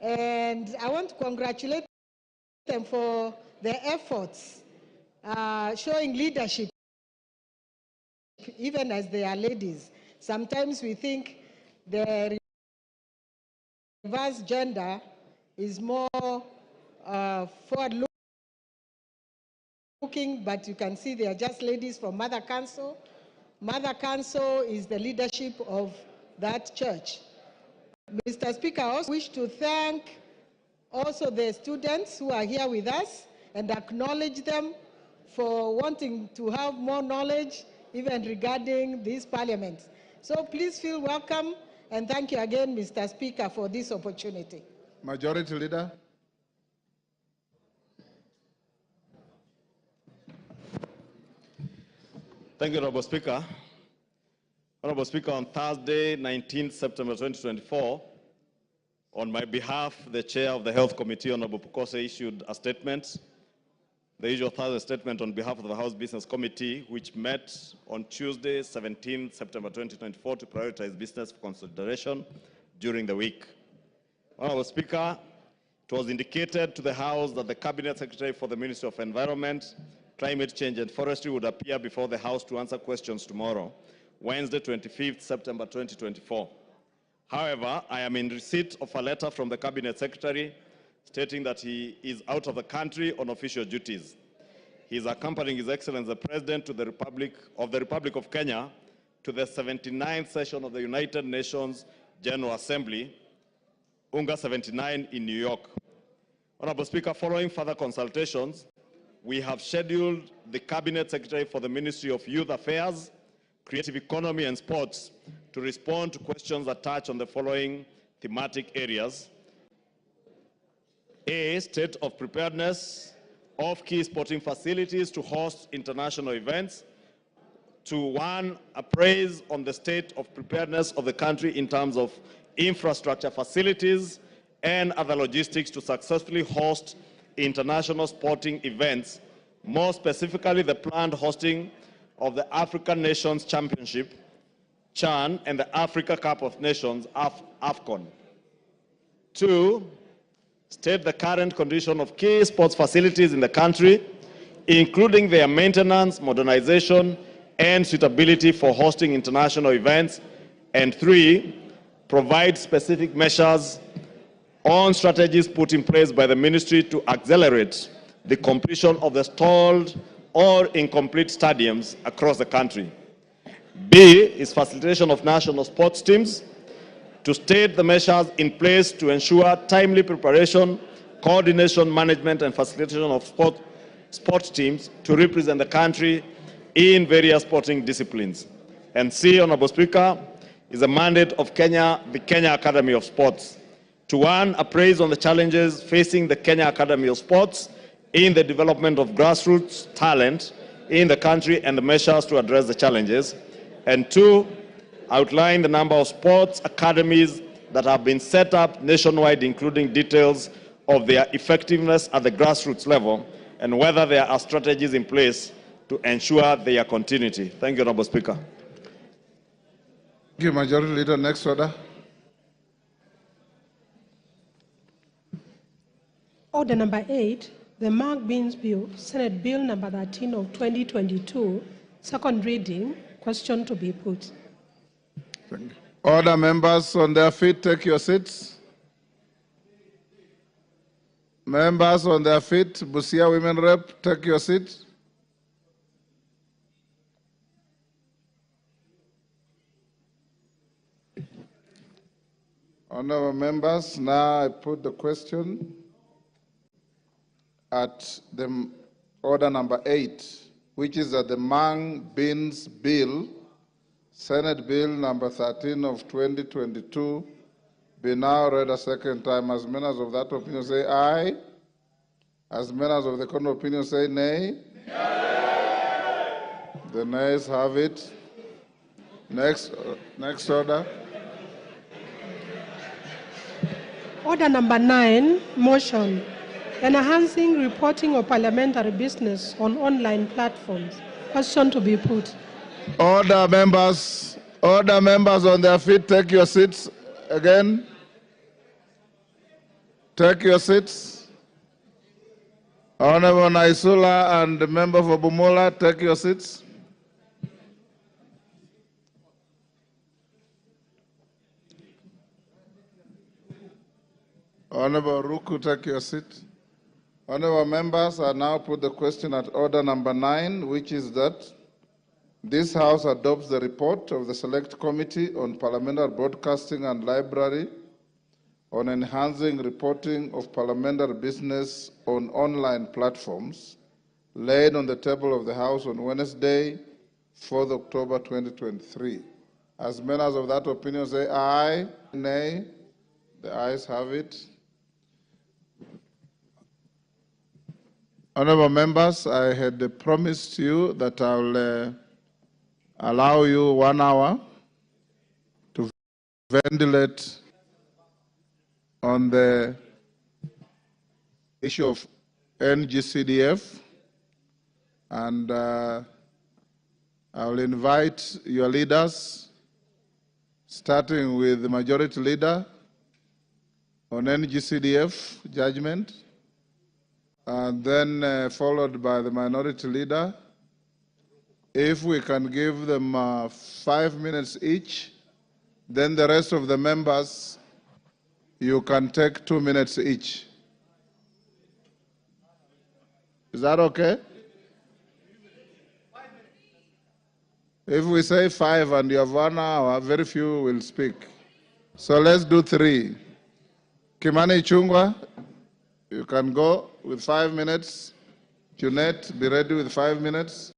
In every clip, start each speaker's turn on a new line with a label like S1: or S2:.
S1: And I want to congratulate them for their efforts, showing leadership, even as they are ladies. Sometimes we think the reverse gender is more forward-looking, but you can see they are just ladies from Mother Council. Mother Council is the leadership of that church. Mr. Speaker, I also wish to thank also the students who are here with us and acknowledge them for wanting to have more knowledge even regarding this parliament. So please feel welcome, and thank you again, Mr. Speaker, for this opportunity.
S2: Majority Leader.
S3: Thank you, Honorable Speaker. Honorable Speaker, on Thursday, 19th September 2024, on my behalf, the Chair of the Health Committee, Honorable Pukose, issued a statement, the usual Thursday statement on behalf of the House Business Committee, which met on Tuesday, 17th September 2024, to prioritize business for consideration during the week. Honorable Speaker, it was indicated to the House that the Cabinet Secretary for the Ministry of Environment, Climate Change and Forestry would appear before the House to answer questions tomorrow, Wednesday, 25th September 2024. However, I am in receipt of a letter from the Cabinet Secretary stating that he is out of the country on official duties. He is accompanying His Excellency the President to the Republic of Kenya to the 79th session of the United Nations General Assembly, UNGA 79 in New York. Honorable Speaker, following further consultations, we have scheduled the Cabinet Secretary for the Ministry of Youth Affairs, Creative Economy and Sports to respond to questions that touch on the following thematic areas. A, state of preparedness of key sporting facilities to host international events. 2, 1, appraise on the state of preparedness of the country in terms of infrastructure facilities and other logistics to successfully host international sporting events, more specifically the planned hosting of the African Nations Championship, CHAN, and the Africa Cup of Nations, AFCON. 2, state the current condition of key sports facilities in the country, including their maintenance, modernization, and suitability for hosting international events. And 3, provide specific measures on strategies put in place by the ministry to accelerate the completion of the stalled or incomplete stadiums across the country. B is facilitation of national sports teams, to state the measures in place to ensure timely preparation, coordination, management, and facilitation of sports teams to represent the country in various sporting disciplines. And C, Honorable Speaker, is a mandate of the Kenya Academy of Sports to 1, appraise on the challenges facing the Kenya Academy of Sports in the development of grassroots talent in the country and the measures to address the challenges. And 2, outline the number of sports academies that have been set up nationwide, including details of their effectiveness at the grassroots level and whether there are strategies in place to ensure their continuity. Thank you, Honorable Speaker.
S2: Thank you, Majority Leader. Next order.
S4: Order number 8, the Mark Beans Bill, Senate Bill number 13 of 2022, second reading, question to be put.
S2: Thank you. Order, members on their feet, take your seats. Members on their feet, Busia Women Rep, take your seat. Honorable members, now I put the question at the order number 8, which is that the Mang Beans Bill, Senate Bill number 13 of 2022, be now read a second time. As members of that opinion say aye. As members of the contrary opinion say nay. Nay. The nays have it. Next order.
S4: Order number 9, motion, enhancing reporting of parliamentary business on online platforms. Question to be put.
S2: Order, members on their feet, take your seats again. take your seats. Honorable Naisula and the member for Bumula, take your seats. Honorable Ruku, take your seat. Honorable members, I now put the question at order number 9, which is that this House adopts the report of the Select Committee on Parliamentary Broadcasting and Library on enhancing reporting of parliamentary business on online platforms, laid on the table of the House on Wednesday, 4th October 2023. As members of that opinion say aye, nay, the ayes have it. Honorable members, I had promised you that I'll allow you 1 hour to ventilate on the issue of NGCDF, and I will invite your leaders, starting with the Majority Leader on NGCDF judgment, and then followed by the Minority Leader. If we can give them 5 minutes each, then the rest of the members, you can take 2 minutes each. Is that okay? If we say 5 and you have 1 hour, very few will speak. So let's do 3. Kimani Chungwa, you can go with 5 minutes. Junet, be ready with 5 minutes.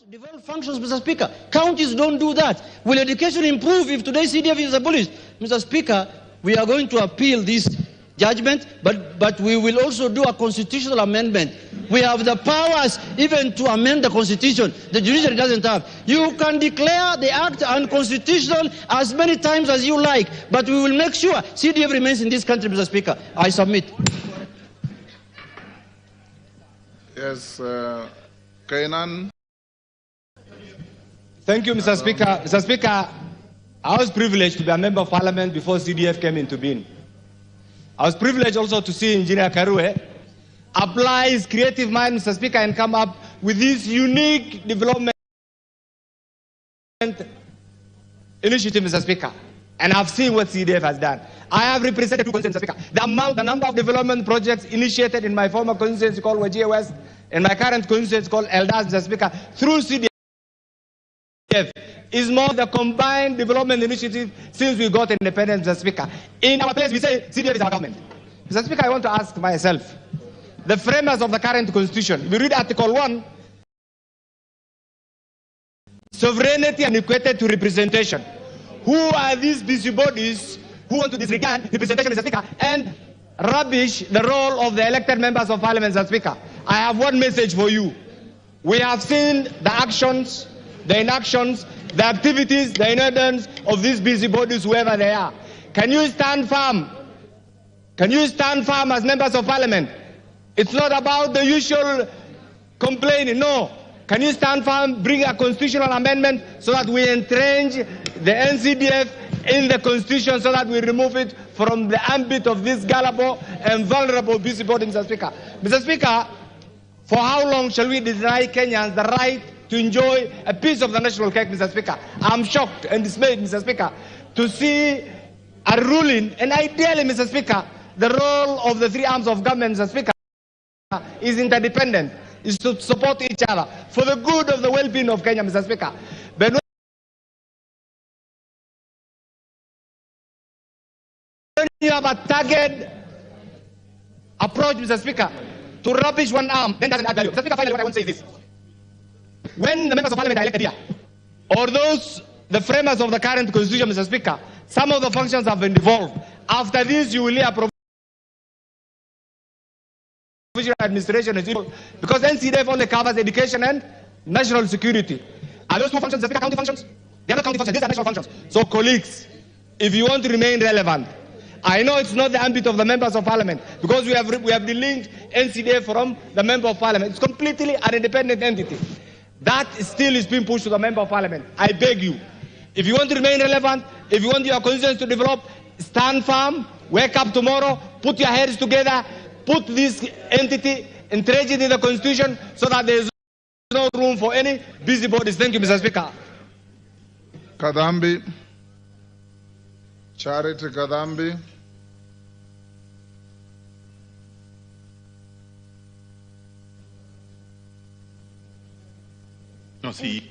S5: devolve functions, Mr. Speaker. Counties don't do that. Will education improve if today's CDF is abolished? Mr. Speaker, we are going to appeal this judgment, but we will also do a constitutional amendment. We have the powers even to amend the constitution. The judiciary doesn't have. You can declare the act unconstitutional as many times as you like, but we will make sure CDF remains in this country, Mr. Speaker. I submit.
S2: Yes, Kainan.
S6: Thank you, Mr. Speaker. Mr. Speaker, I was privileged to be a member of parliament before CDF came into being. I was privileged also to see Engineer Karue apply his creative mind, Mr. Speaker, and come up with this unique development initiative, Mr. Speaker. And I've seen what CDF has done. I have represented two constituencies, Mr. Speaker. The number of development projects initiated in my former constituency called Wajir West and my current constituency called Eldas, Mr. Speaker, through CDF is more the combined development initiative since we got independence, Mr. Speaker. In our place, we say CDF is our government. Mr. Speaker, I want to ask myself, the framers of the current constitution, we read Article 1, sovereignty and equated to representation. Who are these busybodies who want to disregard representation, Mr. Speaker, and rubbish the role of the elected members of parliament, Mr. Speaker? I have one message for you. We have seen the actions, the inactions, the activities, the inadvertence of these busybodies, whoever they are. Can you stand firm? Can you stand firm as members of parliament? It's not about the usual complaining, no. Can you stand firm, bring a constitutional amendment so that we entrench the NCDF in the constitution so that we remove it from the ambit of this gullible and vulnerable busybody, Mr. Speaker? Mr. Speaker, for how long shall we deny Kenyans the right to enjoy a piece of the national cake, Mr. Speaker? I'm shocked and dismayed, Mr. Speaker, to see a ruling, and ideally, Mr. Speaker, the role of the three arms of government, Mr. Speaker, is interdependent, is to support each other for the good of the well-being of Kenya, Mr. Speaker. But when you have a targeted approach, Mr. Speaker, to rubbish one arm, then doesn't add value. Mr. Speaker, finally, what I want to say is this. When the members of parliament are elected here, or those, the framers of the current constitution, Mr. Speaker, some of the functions have been devolved. After this, you will hear provisional administration, because NCDF only covers education and national security. Are those two functions, Mr. Speaker, county functions? They are not county functions, these are national functions. So, colleagues, if you want to remain relevant, I know it's not the ambit of the members of parliament, because we have delinked NCDF from the member of parliament. It's completely an independent entity. That still is being pushed to the member of parliament. I beg you, if you want to remain relevant, if you want your constituents to develop, stand firm, wake up tomorrow, put your heads together, put this entity, entrench it in the constitution so that there is no room for any busybodies. Thank you, Mr. Speaker.
S2: Kadambi. Charity Kadambi.
S3: No, see.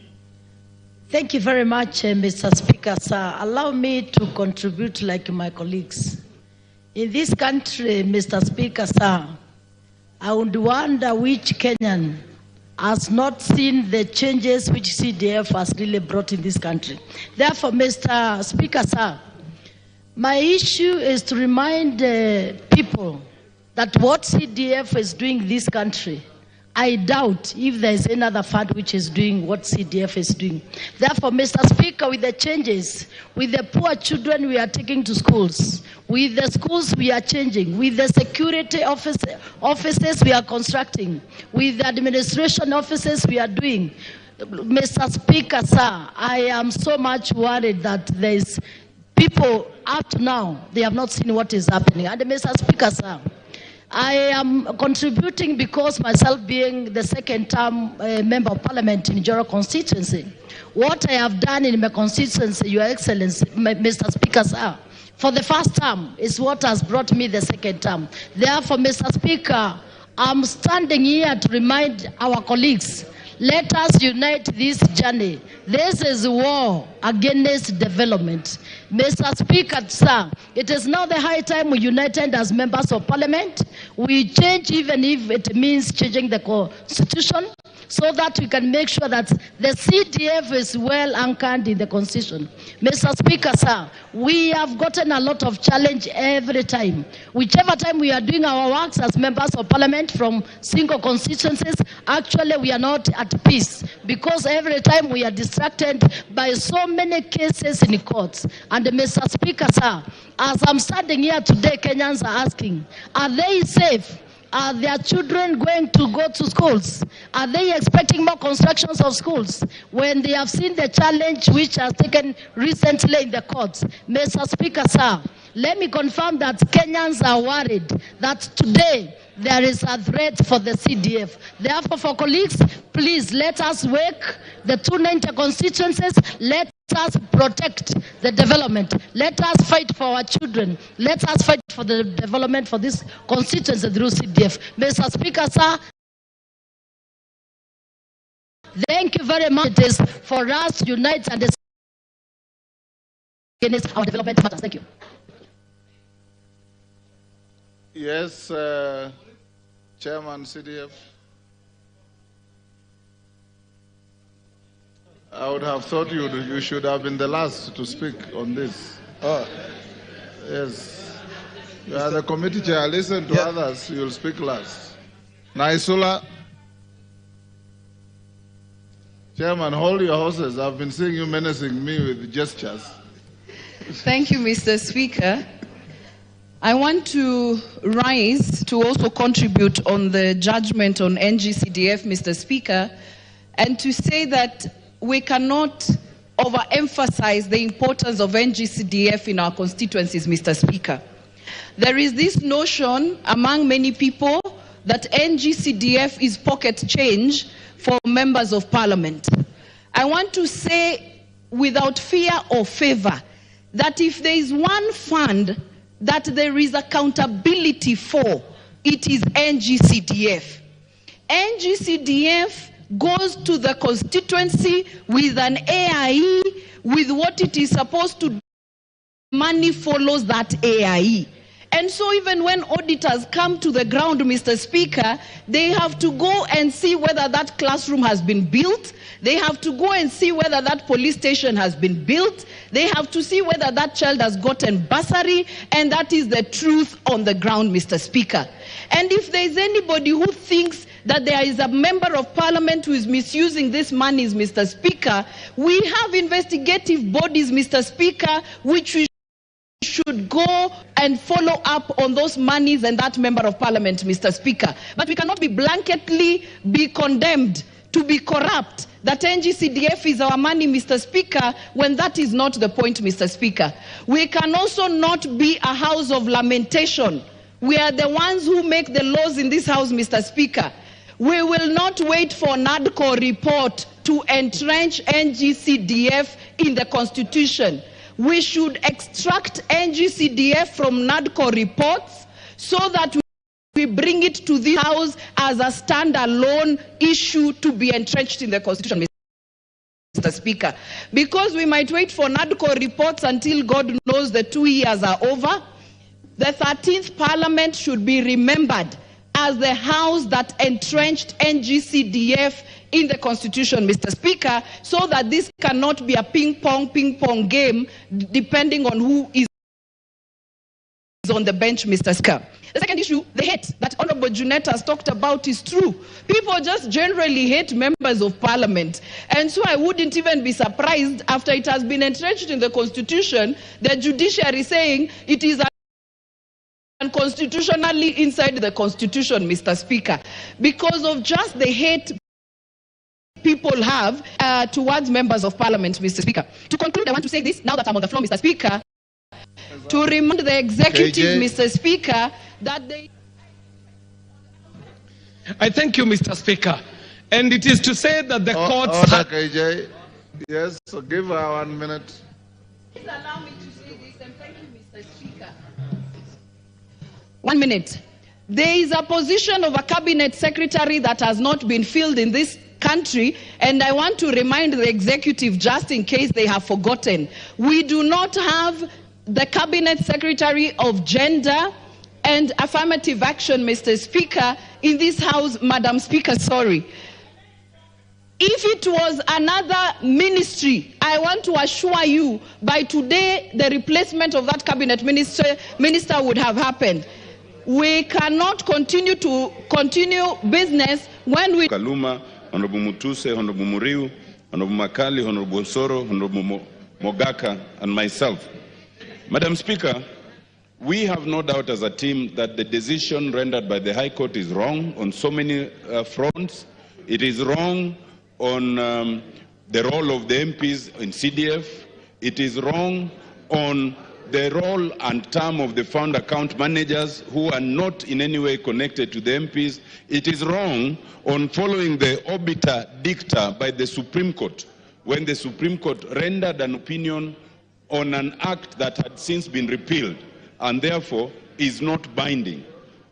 S7: Thank you very much, Mr. Speaker, sir. Allow me to contribute like my colleagues. In this country, Mr. Speaker, sir, I would wonder which Kenyan has not seen the changes which CDF has really brought in this country. Therefore, Mr. Speaker, sir, my issue is to remind people that what CDF is doing in this country, I doubt if there is another fund which is doing what CDF is doing. Therefore, Mr. Speaker, with the changes, with the poor children we are taking to schools, with the schools we are changing, with the security offices we are constructing, with the administration offices we are doing, Mr. Speaker, sir, I am so much worried that there is people up to now, they have not seen what is happening. And Mr. Speaker, sir, I am contributing because myself being the second term member of parliament in Joro constituency, what I have done in my constituency, Your Excellency, Mr. Speaker, sir, for the first term is what has brought me the second term. Therefore, Mr. Speaker, I'm standing here to remind our colleagues, let us unite this journey. This is war against development. Mr. Speaker, sir, it is now the high time we united as members of parliament. We change even if it means changing the constitution. so that we can make sure that the CDF is well anchored in the Constitution. Mr. Speaker, sir, we have gotten a lot of challenge every time. Whichever time we are doing our works as members of parliament from single constituencies, actually we are not at peace, because every time we are distracted by so many cases in the courts. And Mr. Speaker, sir, as I'm standing here today, Kenyans are asking, are they safe? Are their children going to go to schools? Are they expecting more constructions of schools when they have seen the challenge which has taken recently in the courts? Mr. Speaker, sir, let me confirm that Kenyans are worried that today there is a threat for the CDF. Therefore, for colleagues, please let us wake the 290 constituencies. Let us protect the development. Let us fight for our children. Let us fight for the development for this constituency through CDF. Mr. Speaker, sir, thank you very much. It is for us to unite and against our development matters. Thank you.
S2: Yes, Chairman CDF. I would have thought you should have been the last to speak on this. Oh, yes. You are the committee chair. Listen to others. You'll speak last. Naisula. Chairman, hold your horses. I've been seeing you menacing me with gestures.
S8: Thank you, Mr. Speaker. I want to rise to also contribute on the judgment on NGCDF, Mr. Speaker, and to say that we cannot overemphasize the importance of NGCDF in our constituencies, Mr. Speaker. There is this notion among many people that NGCDF is pocket change for members of parliament. I want to say without fear or favor that if there is one fund that there is accountability for, it is NGCDF. NGCDF goes to the constituency with an AIE, with what it is supposed to do. Money follows that AIE. And so even when auditors come to the ground, Mr. Speaker, they have to go and see whether that classroom has been built. They have to go and see whether that police station has been built. They have to see whether that child has gotten bursary, and that is the truth on the ground, Mr. Speaker. And if there is anybody who thinks that there is a member of parliament who is misusing these monies, Mr. Speaker, we have investigative bodies, Mr. Speaker, which we should go and follow up on those monies and that member of parliament, Mr. Speaker. But we cannot be blanketly be condemned to be corrupt, that NGCDF is our money, Mr. Speaker, when that is not the point, Mr. Speaker. We can also not be a house of lamentation. We are the ones who make the laws in this house, Mr. Speaker. We will not wait for NADCO report to entrench NGCDF in the Constitution. We should extract NGCDF from NADCO reports so that we bring it to this house as a standalone issue to be entrenched in the Constitution, Mr. Speaker. Because we might wait for NADCO reports until God knows the 2 years are over. The 13th Parliament should be remembered as the house that entrenched NGCDF in the Constitution, Mr. Speaker, so that this cannot be a ping-pong game depending on who is on the bench, Mr. Speaker. The second issue, the hate that Honorable Junetta has talked about is true. People just generally hate members of parliament. And so I wouldn't even be surprised after it has been entrenched in the Constitution, the judiciary saying it is unconstitutionally inside the Constitution, Mr. Speaker, because of just the hate people have towards members of parliament, Mr. Speaker. To conclude, I want to say this, now that I'm on the floor, Mr. Speaker, to remind the executive, Mr. Speaker, that they...
S6: I thank you, Mr. Speaker. And it is to say that the courts...
S2: Order, KJ. Yes, so give her 1 minute.
S8: Please allow me to say this, and thank you, Mr. Speaker. 1 minute. There is a position of a cabinet secretary that has not been filled in this country, and I want to remind the executive, just in case they have forgotten, we do not have the cabinet secretary of gender and affirmative action, Mr. Speaker, in this house, Madam Speaker, sorry. If it was another ministry, I want to assure you, by today, the replacement of that cabinet minister would have happened. We cannot continue business when we...
S9: Kaluma, Honorable Mutuse, Honorable Muriu, Honorable Makali, Honorable Soro, Honorable Mogaka, and myself. Madam Speaker, we have no doubt as a team that the decision rendered by the High Court is wrong on so many fronts. It is wrong on the role of the MPs in CDF. It is wrong on the role and term of the fund account managers who are not in any way connected to the MPs. It is wrong on following the obiter dicta by the Supreme Court, when the Supreme Court rendered an opinion on an act that had since been repealed and therefore is not binding.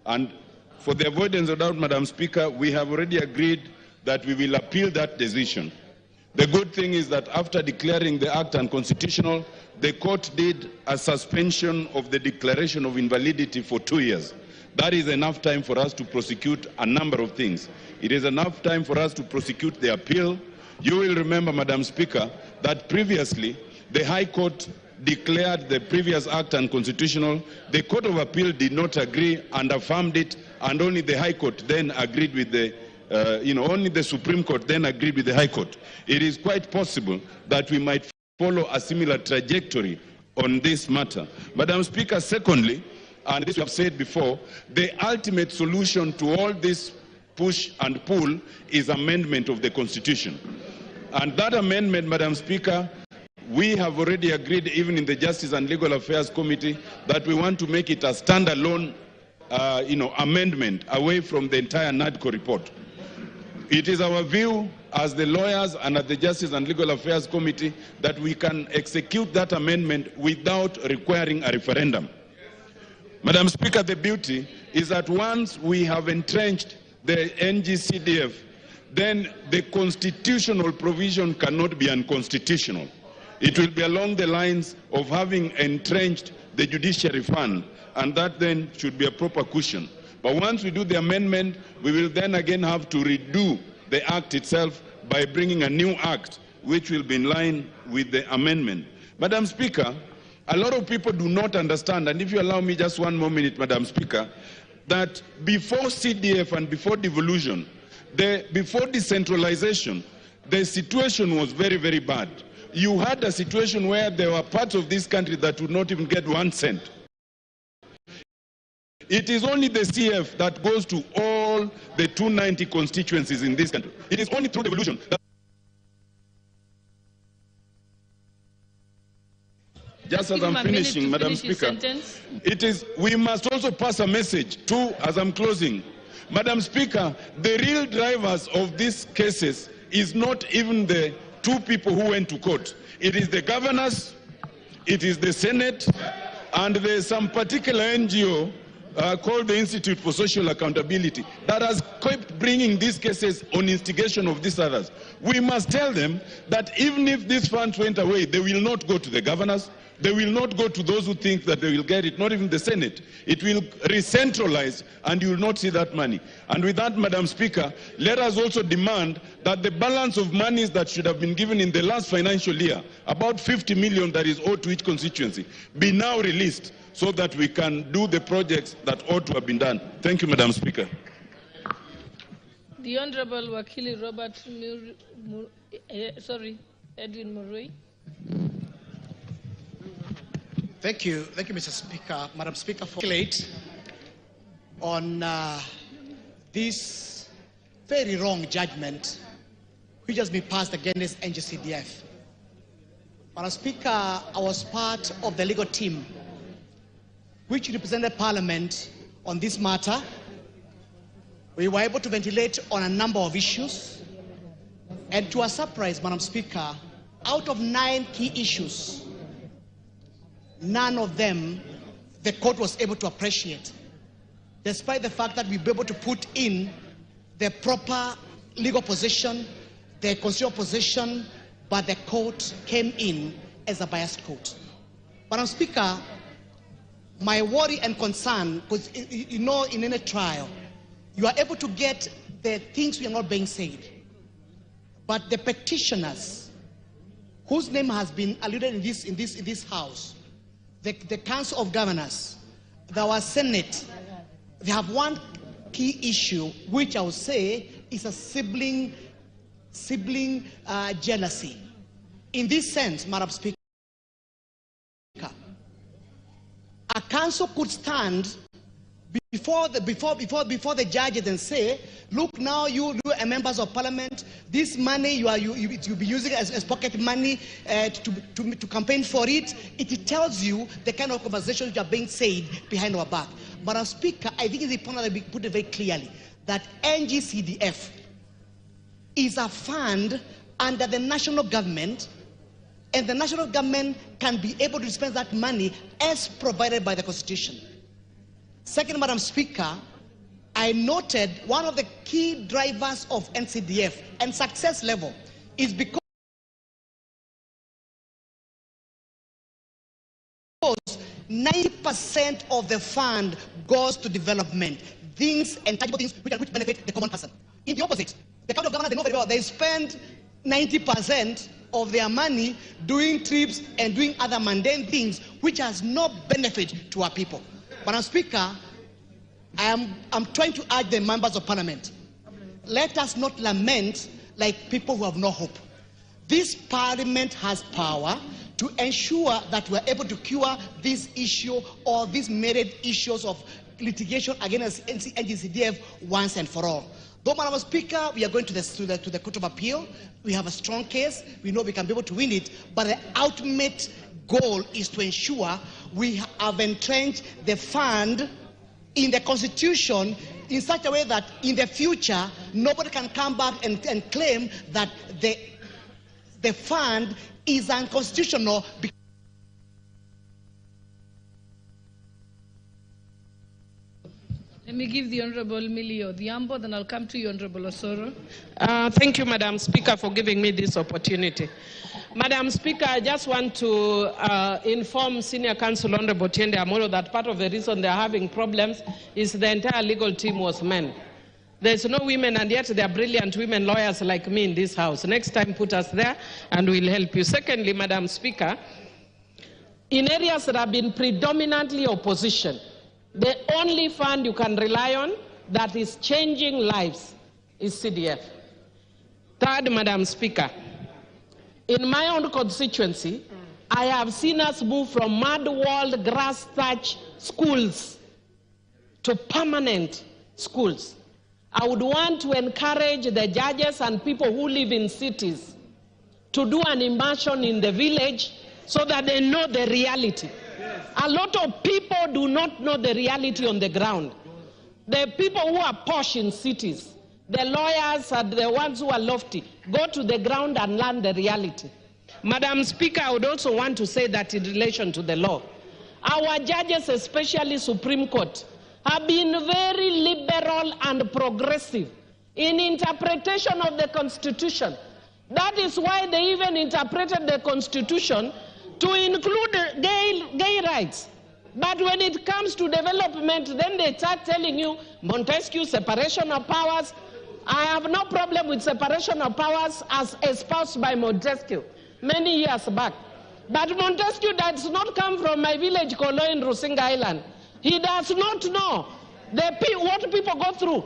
S9: And for the avoidance of doubt, Madam Speaker, we have already agreed that we will appeal that decision. The good thing is that after declaring the act unconstitutional, the court did a suspension of the declaration of invalidity for 2 years. That is enough time for us to prosecute a number of things. It is enough time for us to prosecute the appeal. You will remember, Madam Speaker, that previously the High Court declared the previous act unconstitutional. The Court of Appeal did not agree and affirmed it, and only the High Court then agreed with the only the Supreme Court then agreed with the High Court. It is quite possible that we might follow a similar trajectory on this matter. Madam Speaker, secondly, and this we have said before, the ultimate solution to all this push and pull is amendment of the Constitution. And that amendment, Madam Speaker, we have already agreed, even in the Justice and Legal Affairs Committee, that we want to make it a standalone amendment away from the entire NADCO report. It is our view as the lawyers and at the Justice and Legal Affairs Committee that we can execute that amendment without requiring a referendum. Madam Speaker, the beauty is that once we have entrenched the NGCDF, then the constitutional provision cannot be unconstitutional. It will be along the lines of having entrenched the judiciary fund, and that then should be a proper cushion. But once we do the amendment, we will then again have to redo the act itself by bringing a new act which will be in line with the amendment. Madam Speaker, a lot of people do not understand, and if you allow me just one more minute, Madam Speaker, that before CDF and before devolution, before decentralization, the situation was very, very bad. You had a situation where there were parts of this country that would not even get 1 cent. It is only the CF that goes to all the 290 constituencies in this country. It is only through devolution that... Just as I'm finishing, Madam Speaker, we must also pass a message to, as I'm closing, Madam Speaker, the real drivers of these cases is not even the 2 people who went to court. It is the governors, it is the Senate, and there's some particular NGO called the Institute for Social Accountability that has kept bringing these cases on instigation of these others. We must tell them that even if these funds went away, they will not go to the governors, they will not go to those who think that they will get it, not even the Senate. It will re-centralize and you will not see that money. And with that, Madam Speaker, let us also demand that the balance of monies that should have been given in the last financial year, about 50 million that is owed to each constituency, be now released so that we can do the projects that ought to have been done. Thank you, Madam Speaker.
S10: The Honorable Wakili Robert Edwin Murray.
S11: Thank you, Mr. Speaker. Madam Speaker, for late on this very wrong judgment which has been passed against NGCDF. Madam Speaker, I was part of the legal team which represented Parliament on this matter. We were able to ventilate on a number of issues, and to our surprise, Madam Speaker, out of 9 key issues, none of them the court was able to appreciate, despite the fact that we were able to put in the proper legal position, the constitutional position, but the court came in as a biased court. Madam Speaker, my worry and concern, because you know, in any trial, you are able to get the things which are not being said. But the petitioners, whose name has been alluded in this house, the Council of Governors, our Senate, they have one key issue, which I would say is a sibling jealousy. In this sense, Madam Speaker, a council could stand before the judges and say, look, now you are members of parliament, this money you'll be using as pocket money to campaign for it. It tells you the kind of conversations which are being said behind our back. Madam Speaker, I think it's important that we put it very clearly that NGCDF is a fund under the national government, and the national government can be able to spend that money as provided by the Constitution. Second, Madam Speaker, I noted one of the key drivers of NCDF and success level is because 90% of the fund goes to development, things and tangible things which benefit the common person. In the opposite, the county of governors, they know very well, they spend 90% of their money doing trips and doing other mundane things which has no benefit to our people. Madam Speaker, I'm trying to urge the members of parliament, let us not lament like people who have no hope. This parliament has power to ensure that we're able to cure this issue or these myriad issues of litigation against NGCDF once and for all. Though, Madam Speaker, we are going to the Court of Appeal. We have a strong case. We know we can be able to win it. But the ultimate goal is to ensure we have entrenched the fund in the Constitution in such a way that in the future, nobody can come back and claim that the fund is unconstitutional.
S10: Let me give the Honorable Millie Odhiambo, then I'll come to you, Honorable Osoro.
S12: Thank you, Madam Speaker, for giving me this opportunity. Madam Speaker, I just want to inform Senior Counsel Honorable Tiende Amolo that part of the reason they're having problems is the entire legal team was men. There's no women, and yet there are brilliant women lawyers like me in this house. Next time, put us there, and we'll help you. Secondly, Madam Speaker, in areas that have been predominantly opposition, the only fund you can rely on that is changing lives is CDF. Third, Madam Speaker, in my own constituency, I have seen us move from mud-walled, grass-thatched schools to permanent schools. I would want to encourage the judges and people who live in cities to do an immersion in the village so that they know the reality. A lot of people do not know the reality on the ground. The people who are posh in cities, the lawyers and the ones who are lofty, go to the ground and learn the reality. Madam Speaker, I would also want to say that in relation to the law, our judges, especially Supreme Court, have been very liberal and progressive in interpretation of the Constitution. That is why they even interpreted the Constitution to include gay rights. But when it comes to development, then they start telling you, Montesquieu, separation of powers. I have no problem with separation of powers as espoused by Montesquieu many years back. But Montesquieu does not come from my village, Kolo in Rusinga Island. He does not know what people go through.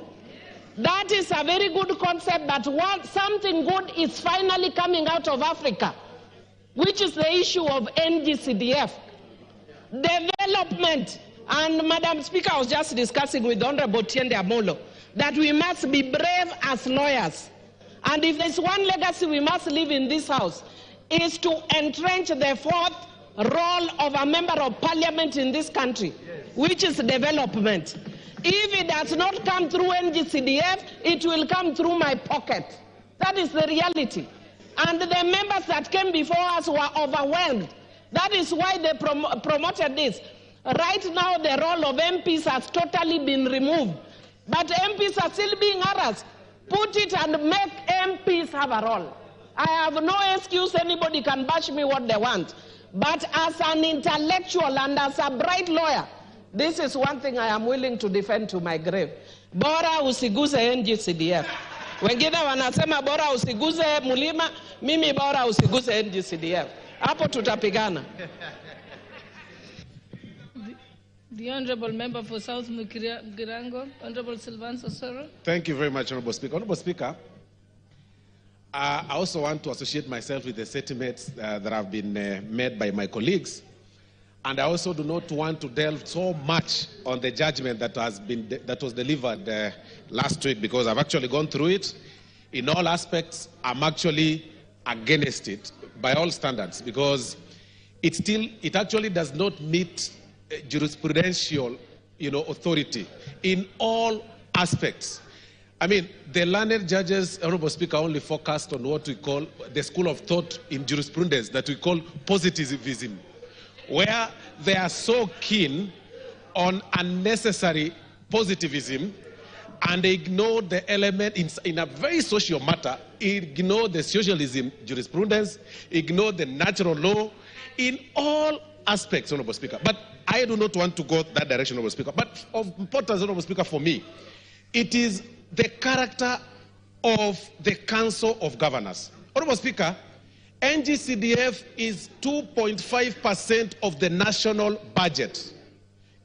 S12: That is a very good concept, that something good is finally coming out of Africa, which is the issue of NGCDF. Development. And Madam Speaker, I was just discussing with Honorable Tiende Amolo that we must be brave as lawyers. And if there's one legacy we must leave in this house, is to entrench the fourth role of a member of parliament in this country, which is development. If it does not come through NGCDF, it will come through my pocket. That is the reality. And the members that came before us were overwhelmed. That is why they promoted this. Right now, the role of MPs has totally been removed. But MPs are still being harassed. Put it and make MPs have a role. I have no excuse. Anybody can bash me what they want. But as an intellectual and as a bright lawyer, this is one thing I am willing to defend to my grave. Bora usiguze NGCDF. Wengine wanasema bora usiguze mlima, mimi bora usiguze NGCDF. Hapo tutapigana.
S10: The Honorable Member for South Mugirango, Honorable Sylvanus Osoro.
S13: Thank you very much, Honorable Speaker. Honorable Speaker, I also want to associate myself with the sentiments that have been made by my colleagues. And I also do not want to delve so much on the judgment that was delivered last week, because I've actually gone through it. In all aspects, I'm actually against it by all standards, because it actually does not meet jurisprudential, authority in all aspects. I mean, the learned judges, Honorable Speaker, only focused on what we call the school of thought in jurisprudence that we call positivism, where they are so keen on unnecessary positivism, and they ignore the element in a very social matter, ignore the socialism jurisprudence, ignore the natural law in all aspects, Honorable Speaker. But I do not want to go that direction, Honorable Speaker. But of importance, Honorable Speaker, for me, it is the character of the Council of Governors. Honorable Speaker, NGCDF is 2.5% of the national budget.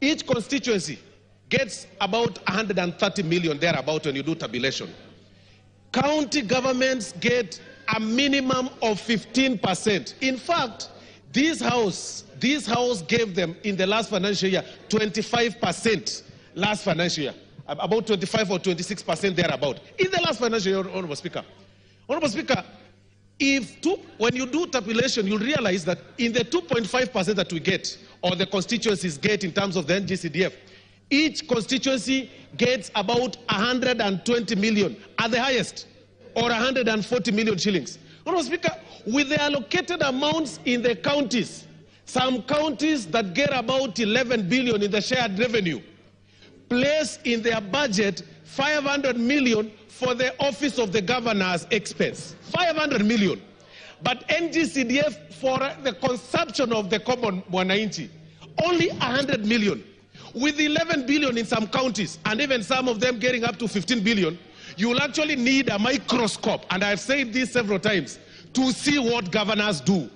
S13: Each constituency gets about 130 million thereabout when you do tabulation. County governments get a minimum of 15%. In fact, this house gave them in the last financial year 25% last financial year, about 25 or 26% thereabout. In the last financial year, Honorable Speaker. Honorable Speaker, when you do tabulation, you'll realize that in the 2.5% that we get, or the constituencies get in terms of the NGCDF, each constituency gets about 120 million at the highest, or 140 million shillings. Honorable Speaker, with the allocated amounts in the counties, some counties that get about 11 billion in the shared revenue, place in their budget 500 million for the office of the governor's expense. 500 million. But NGCDF, for the consumption of the common mwananchi, only 100 million. With 11 billion in some counties, and even some of them getting up to 15 billion, you will actually need a microscope, and I've said this several times, to see what governors do.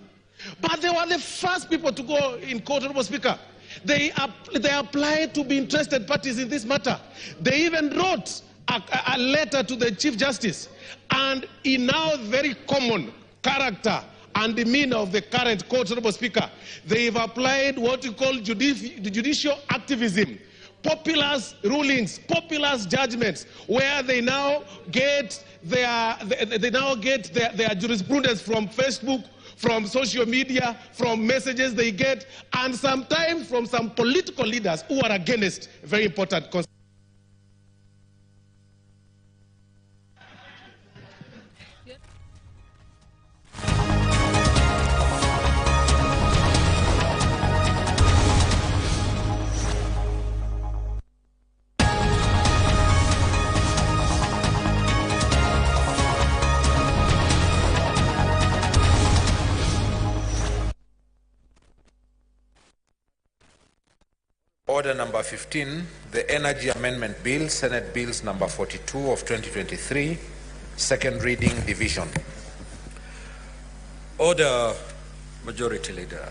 S13: But they were the first people to go in court, Honorable Speaker. They applied to be interested parties in this matter. They even wrote a letter to the Chief Justice. And in now very common character and demeanor of the current court, Honorable Speaker, they've applied what we call judicial activism, populist rulings, populist judgments, where they now get their jurisprudence from Facebook, from social media, from messages they get, and sometimes from some political leaders who are against very important concepts.
S14: Order number 15, the Energy Amendment Bill, Senate Bills number 42 of 2023, second reading, division.
S15: Order, Majority Leader.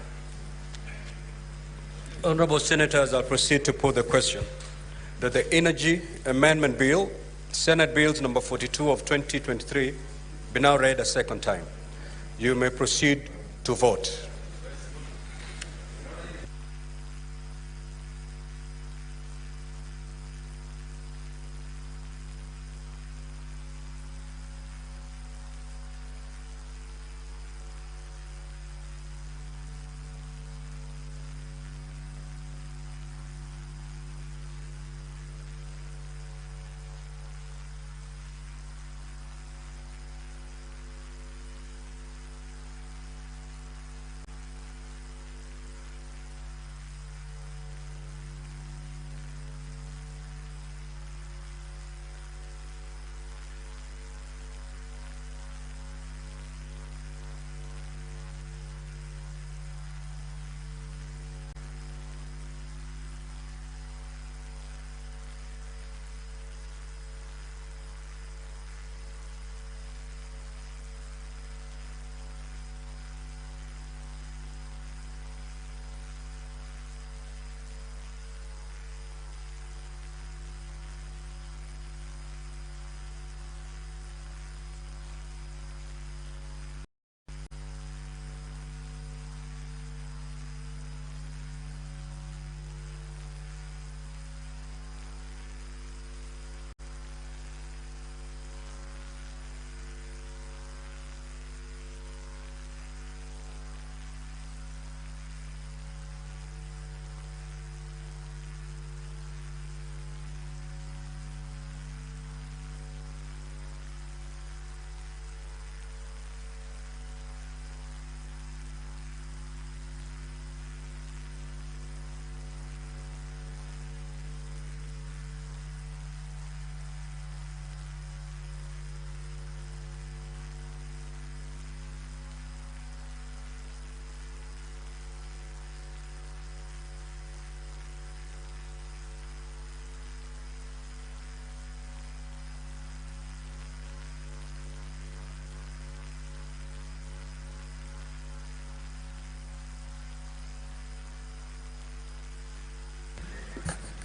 S15: Honorable Senators, I'll proceed to put the question that the Energy Amendment Bill, Senate Bills number 42 of 2023, be now read a second time. You may proceed to vote.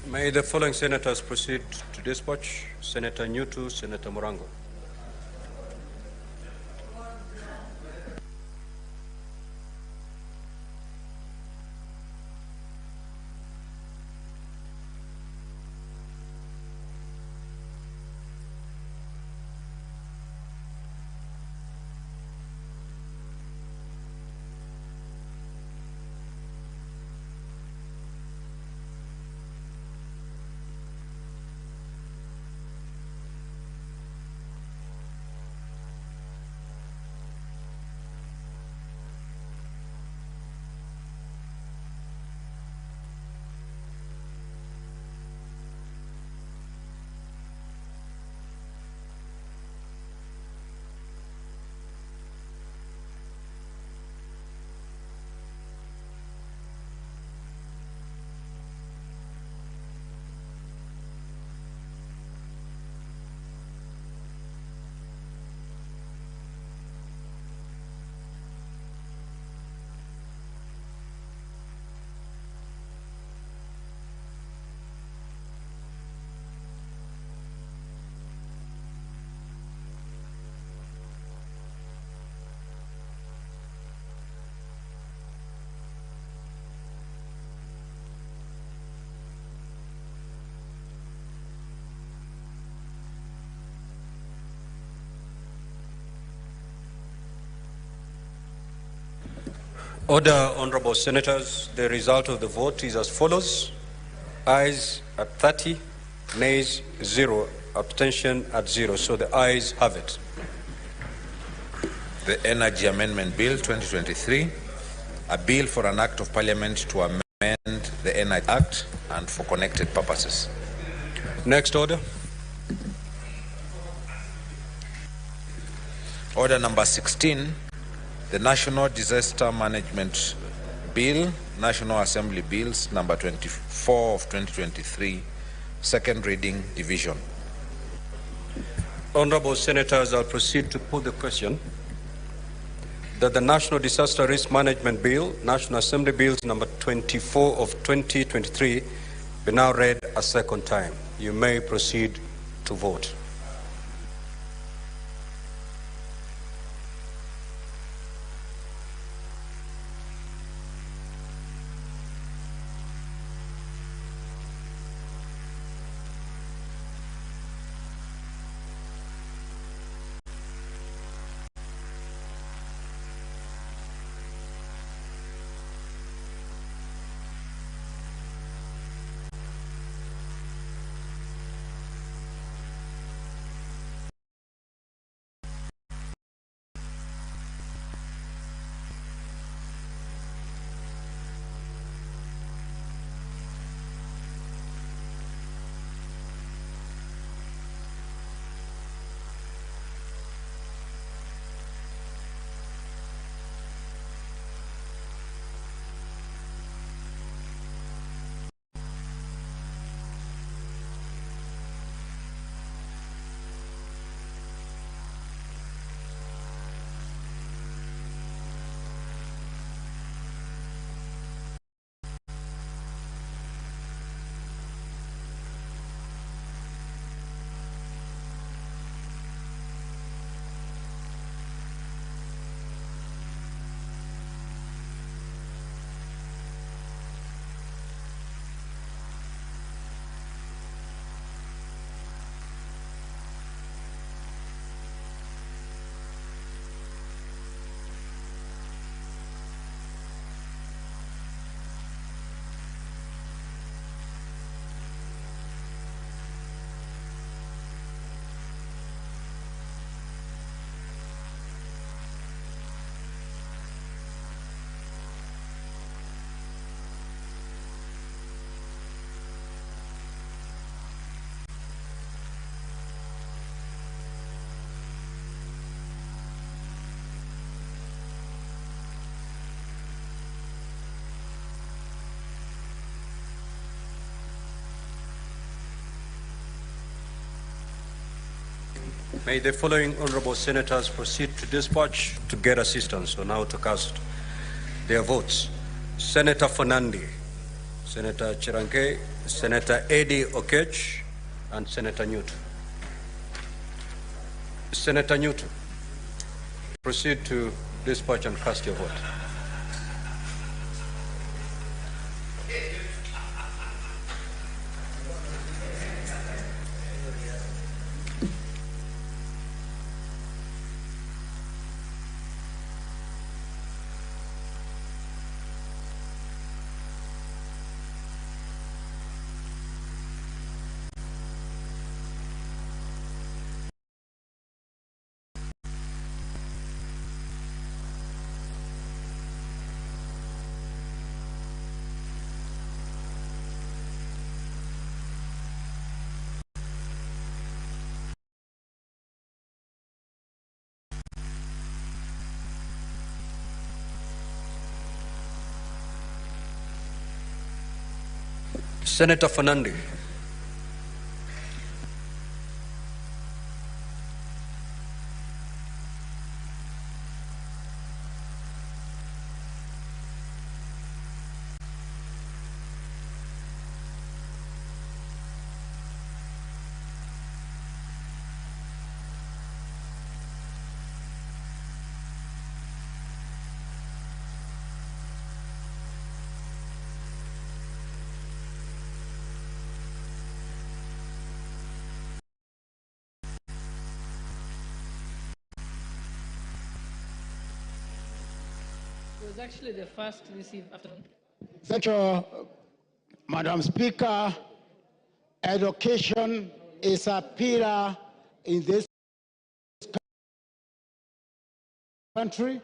S15: May the following senators proceed to dispatch. Senator Nyutu, Senator Morango. Order, honorable senators. The result of the vote is as follows. Ayes at 30, nays 0, abstention at 0. So the ayes have it.
S14: The Energy Amendment Bill 2023, a bill for an act of parliament to amend the Energy Act and for connected purposes.
S15: Next order.
S14: Order number 16, the National Disaster Management Bill, National Assembly Bills number 24 of 2023, second reading, division.
S15: Honorable senators, I'll proceed to put the question that the National Disaster Risk Management Bill, National Assembly Bills number 24 of 2023, be now read a second time. You may proceed to vote. May the following honorable senators proceed to dispatch to get assistance, so now to cast their votes. Senator Fernandi, Senator Chiranke, Senator Eddie Okech, and Senator Newton. Senator Newton, proceed to dispatch and cast your vote. Senator Fernandez.
S10: Was actually the first to receive afternoon.
S16: Thank you, Madam Speaker. Education is a pillar in this country,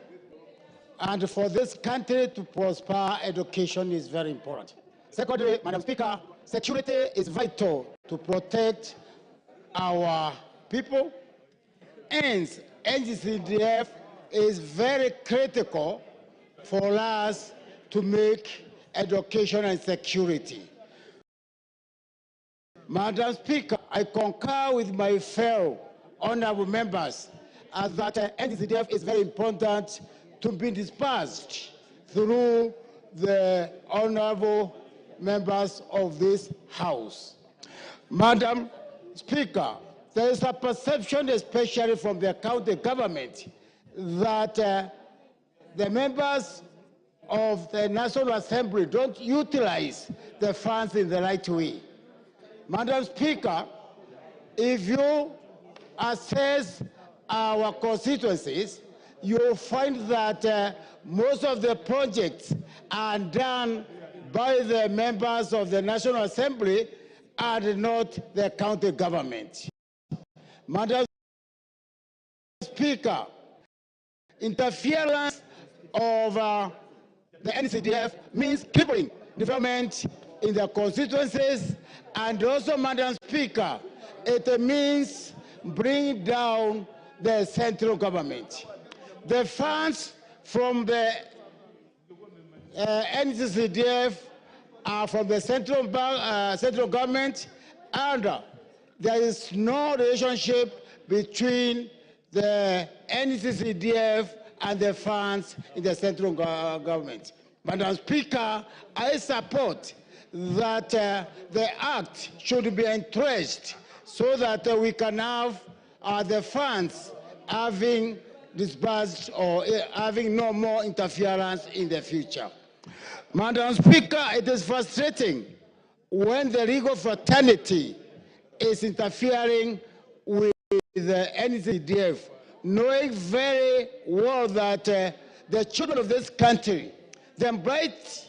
S16: and for this country to prosper, education is very important. Secondly, Madam Speaker, security is vital to protect our people, and NGCDF is very critical for us to make education and security. Madam Speaker, I concur with my fellow honorable members that NGCDF is very important to be dispersed through the honorable members of this House. Madam Speaker, there is a perception, especially from the county government, that the members of the National Assembly don't utilize the funds in the right way. Madam Speaker, if you assess our constituencies, you'll find that most of the projects are done by the members of the National Assembly and not the county government. Madam Speaker, interference of the NCDF means crippling development in the constituencies, and also, Madam Speaker, it means bringing down the central government. The funds from the NCDF are from the central government, and there is no relationship between the NCDF and the funds in the central government. Madam Speaker, I support that the Act should be entrenched so that we can have the funds having disbursed or having no more interference in the future. Madam Speaker, it is frustrating when the legal fraternity is interfering with the NCDF, knowing very well that the children of this country, the bright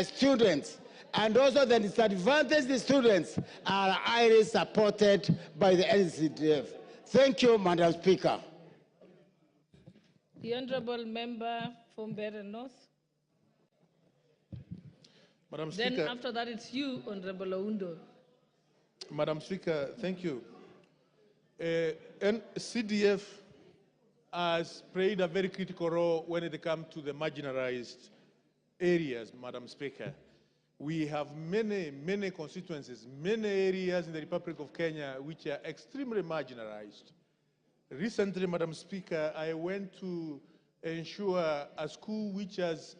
S16: students, and also the disadvantaged students are highly supported by the NCDF. Thank you, Madam Speaker.
S10: The Honourable Member from Mbeere North.
S17: Madam Speaker.
S10: Then after that, it's you, Honourable Oundo.
S17: Madam Speaker, thank you. CDF has played a very critical role when it comes to the marginalized areas, Madam Speaker. We have many constituencies, many areas in the Republic of Kenya which are extremely marginalized. Recently, Madam Speaker, I went to ensure a school which has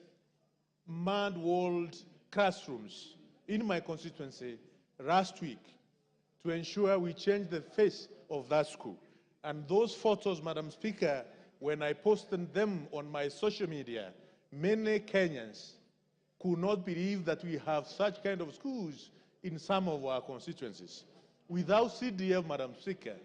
S17: manned-walled classrooms in my constituency last week to ensure we change the face of that school. And those photos, Madam Speaker, when I posted them on my social media, many Kenyans could not believe that we have such kind of schools in some of our constituencies. Without CDF, Madam Speaker,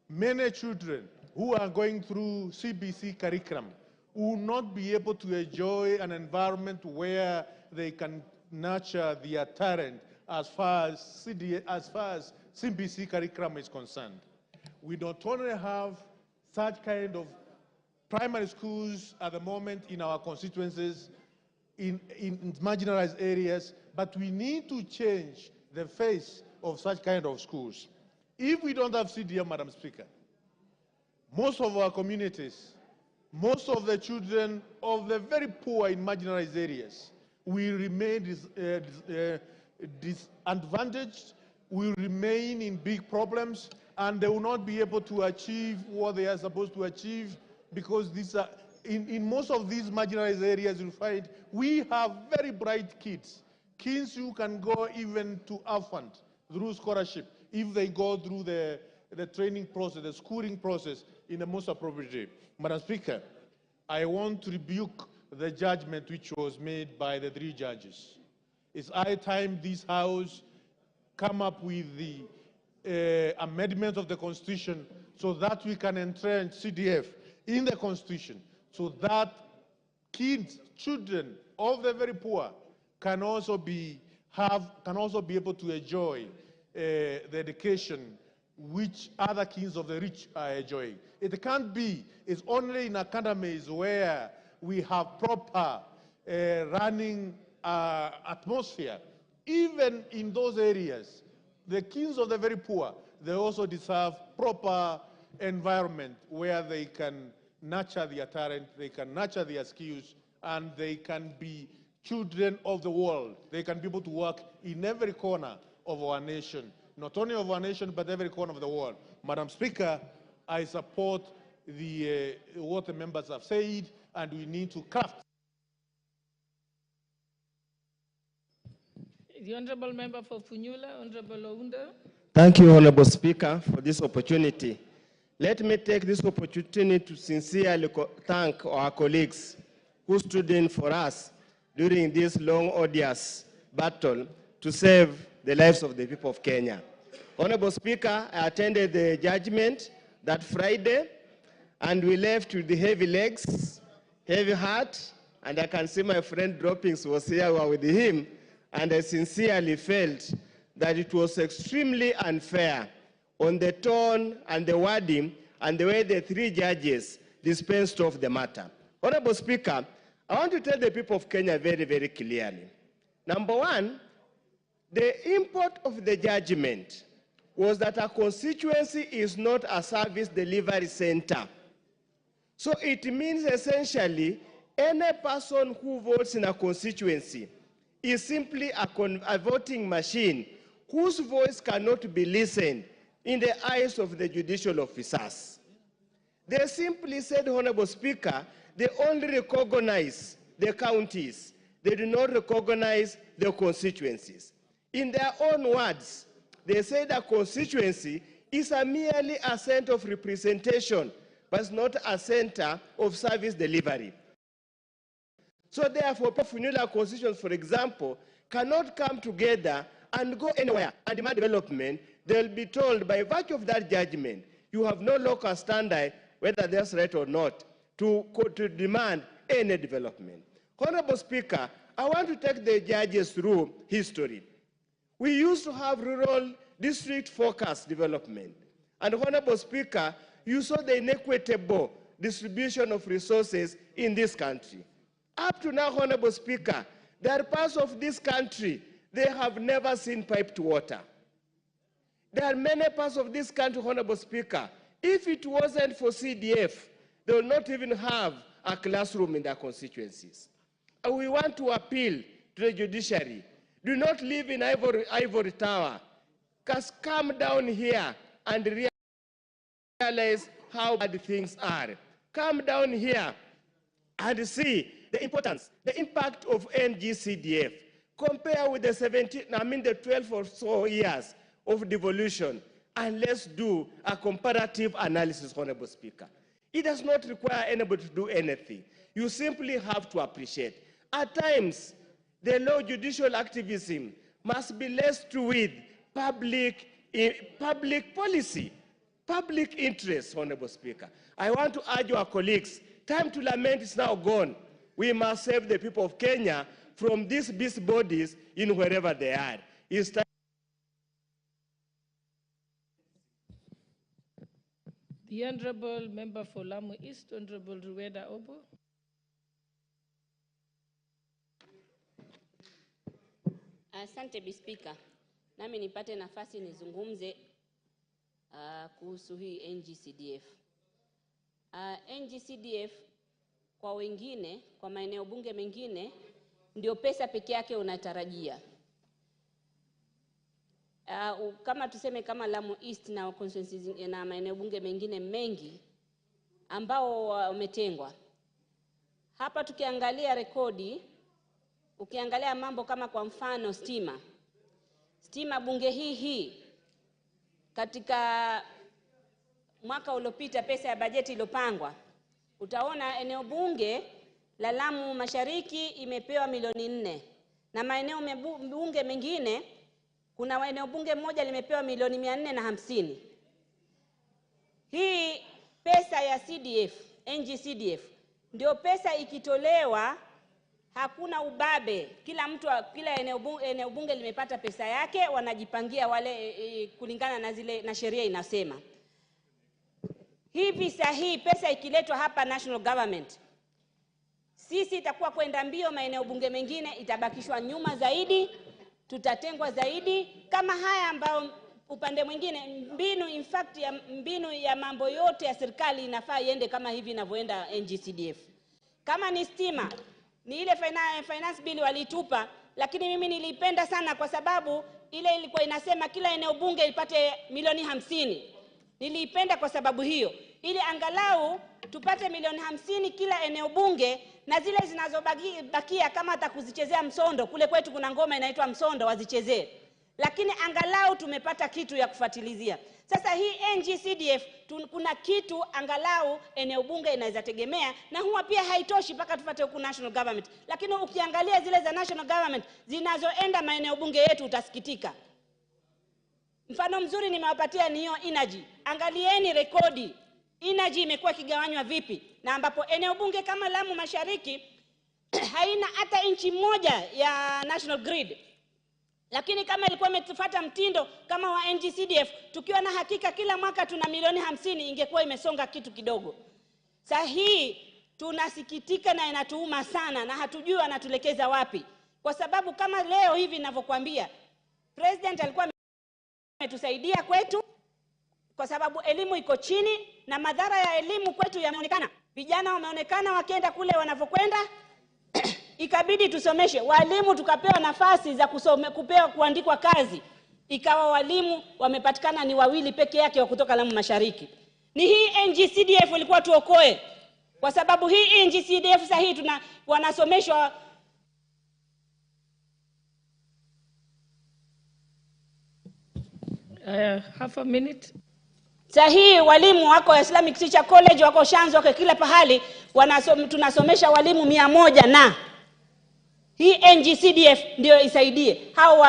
S17: many children who are going through CBC curriculum will not be able to enjoy an environment where they can nurture their talent as far as CBC curriculum is concerned. We don't only have such kind of primary schools at the moment in our constituencies, in marginalized areas, but we need to change the face of such kind of schools. If we don't have CDM, Madam Speaker, most of our communities, most of the children of the very poor in marginalized areas will remain disadvantaged, will remain in big problems, and they will not be able to achieve what they are supposed to achieve, because these are, in most of these marginalized areas, you'll find we have very bright kids who can go even to orphaned through scholarship if they go through the training process, the schooling process in the most appropriate way. Madam Speaker, I want to rebuke the judgment which was made by the 3 judges. It's high time this House come up with the amendment of the Constitution so that we can entrench CDF in the Constitution, so that kids, children of the very poor can also be able to enjoy the education which other kings of the rich are enjoying. It can't be. It's only in academies where we have proper running atmosphere. Even in those areas, the kings of the very poor, they also deserve proper environment where they can nurture their talent, they can nurture their skills, and they can be children of the world. They can be able to work in every corner of our nation, not only of our nation, but every corner of the world. Madam Speaker, I support what the members have said, and we need to craft.
S10: The Honorable Member for Funyula, Honorable Ounda.
S18: Thank you, Honorable Speaker, for this opportunity. Let me take this opportunity to sincerely thank our colleagues who stood in for us during this long, odious battle to save the lives of the people of Kenya. Honorable Speaker, I attended the judgment that Friday, and we left with the heavy legs, heavy heart, and I can see my friend Droppings was here with him, and I sincerely felt that it was extremely unfair on the tone and the wording and the way the 3 judges dispensed of the matter. Honorable Speaker, I want to tell the people of Kenya very, very clearly. Number one, the import of the judgment was that a constituency is not a service delivery center. So it means essentially any person who votes in a constituency is simply a voting machine whose voice cannot be listened in the eyes of the judicial officers. They simply said, Honorable Speaker, they only recognize the counties. They do not recognize the constituencies. In their own words, they say that constituency is merely a center of representation, but not a center of service delivery. So therefore, Funyula constitutions, for example, cannot come together and go anywhere and demand development. They'll be told by virtue of that judgment, you have no local standard, whether that's right or not, to demand any development. Honorable Speaker, I want to take the judges through history. We used to have rural district-focused development. And Honorable Speaker, you saw the inequitable distribution of resources in this country. Up to now, Honorable Speaker, there are parts of this country, they have never seen piped water. There are many parts of this country, Honorable Speaker, if it wasn't for CDF, they will not even have a classroom in their constituencies. And we want to appeal to the judiciary. Do not live in ivory tower. Just come down here and realize how bad things are. Come down here and see the importance, the impact of NGCDF. Compare with the 12 or so years of devolution, and let's do a comparative analysis, Honorable Speaker. It does not require anybody to do anything. You simply have to appreciate. At times, the law judicial activism must be laced with public policy, public interest, Honorable Speaker. I want to urge our colleagues, time to lament is now gone. We must save the people of Kenya from these beast bodies in wherever they are. It's time.
S10: The Honorable Member for Lamu East, Honorable Rueda Obo.
S19: Asante Bispika. Nami nipate nafasi nizungumze kuhusu hii NGCDF. NGCDF kwa wengine, kwa maeneo bunge mengine, ndio pesa peke yake unatarajia. Kama tuseme kama Lamu East na constituencies na maeneo bunge mengine mengi ambao wametengwa. Hapa tukiangalia rekodi, ukiangalia mambo kama kwa mfano stima bunge hii katika mwaka uliopita pesa ya bajeti iliyopangwa, utaona eneo bunge la Lamu Mashariki imepewa milioni 4 na maeneo bunge mengine kuna eneo bunge moja limepewa milioni 450. Hii pesa ya CDF, NGCDF, ndio pesa ikitolewa hakuna ubabe. Kila eneo bunge limepata pesa yake, wanajipangia wale kulingana na na sheria inasema. Hivi sahihi pesa ikiletwa hapa national government, sisi itakuwa kwenda mbio, maeneo bunge mengine itabakishwa nyuma zaidi, tutatengwa zaidi. Kama haya ambao upande mwingine mbinu ya mambo yote ya serikali inafaa iende kama hivi inavyoenda NGCDF. Kama ni stima, ni ile finance bill walitupa, lakini mimi nilipenda sana kwa sababu ile ilikuwa inasema kila eneo bunge ipate milioni 50. Nilipenda kwa sababu hiyo, ili angalau tupate milioni 50 kila eneo bunge, na zile zinazobakia kama atakuzichezea msondo, kule kwetu kuna ngoma inaitwa msondo, wazichezee. Lakini angalau tumepata kitu ya kufuatilizia. Sasa hii NGCDF kuna kitu angalau eneo bunge inaweza tegemea, na huwa pia haitoshi mpaka tupate huku national government. Lakini ukiangalia zile za national government zinazoenda maeneo bunge yetu utasikitika. Mfano mzuri nimewapatia ni hiyo energy. Angalieni rekodi. Energy imekuwa kigawanywa vipi, na ambapo eneo bunge kama Lamu Mashariki haina hata inchi moja ya national grid. Lakini kama ilikuwa imefuata mtindo kama wa NGCDF, tukiwa na hakika kila mwaka tuna milioni 50, ingekuwa imesonga kitu kidogo. Sasa hii tunasikitika na inatuuma sana, na hatujui anatulekeza wapi. Kwa sababu kama leo hivi ninavyokuambia, President alikuwa ametusaidia kwetu kwa sababu elimu iko chini, na madhara ya elimu kwetu yameonekana. Vijana wameonekana wakienda kule wanavyokwenda. Ikabidi tusomeshe walimu, tukapewa nafasi za kupewa kuandikwa kazi, ikawa walimu wamepatikana ni 2 peke yake wa kutoka Lamu Mashariki. Ni hii NGCDF ilikuwa tuokoe, kwa sababu hii NGCDF sasa hii wanasomeshwa
S10: half a minute.
S19: Sahi walimu wako Islamic Teacher College, wako Shanzo, wako kila pahali, tunasomesha walimu 100 na hii NGCDF ndio isaidie. Hao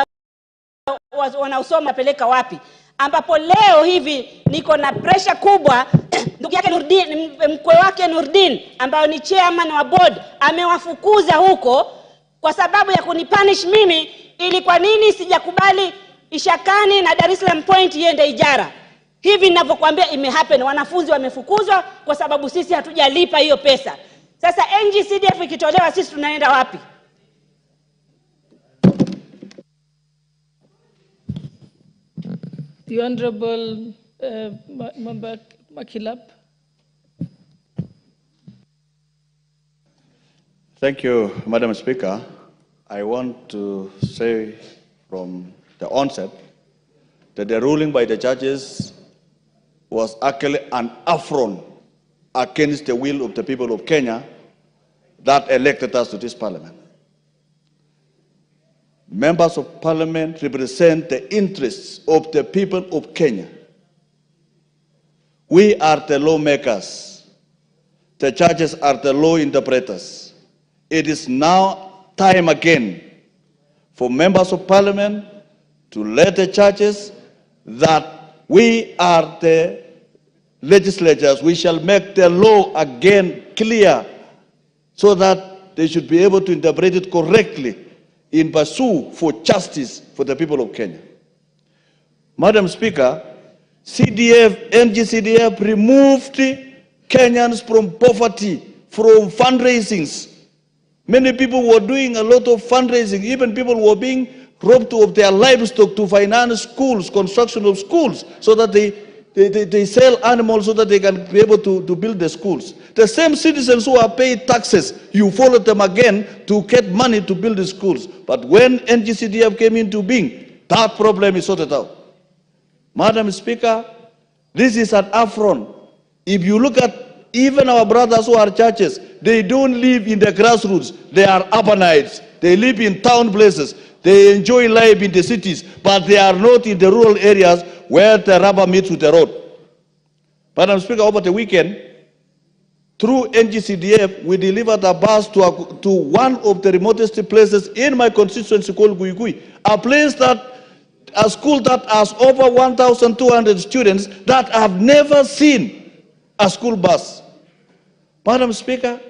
S19: wanaosoma peleka wapi? Ambapo leo hivi niko na pressure kubwa. Ndugu yake Nurdin, mkwe wake Nurdin ambao ni chairman wa board, amewafukuza huko kwa sababu ya kunipunish mimi, ili kwa nini sijakubali Ishakani na Dar es Salaam Point iende ijara. Hivi ninavyokuambia imehappen, wanafunzi wamefukuzwa kwa sababu sisi hatujalipa hiyo pesa. Sasa NGCDF ikitolewa sisi tunaenda wapi?
S10: The Honorable Member Makilap.
S20: Thank you, Madam Speaker. I want to say from the onset that the ruling by the judges was actually an affront against the will of the people of Kenya that elected us to this parliament. members of parliament represent the interests of the people of Kenya. We are the lawmakers. The judges are the law interpreters. It is now time again for members of parliament to let the judges that we are the legislators. We shall make the law again clear so that they should be able to interpret it correctly in pursuit for justice for the people of Kenya. Madam Speaker, NGCDF removed Kenyans from poverty, from fundraisings. Many people were doing a lot of fundraising. Even people were being robbed of their livestock to finance schools, construction of schools, so that they sell animals so that they can be able to build the schools. The same citizens who are paid taxes, you follow them again to get money to build the schools. But when NGCDF came into being, that problem is sorted out. Madam Speaker, this is an affront. If you look at even our brothers who are churches, they don't live in the grassroots. They are urbanites. They live in town places. They enjoy life in the cities, but they are not in the rural areas where the rubber meets with the road. Madam Speaker, over the weekend, through NGCDF, we delivered a bus to one of the remotest places in my constituency called Guigui, a school that has over 1,200 students that have never seen a school bus. Madam Speaker,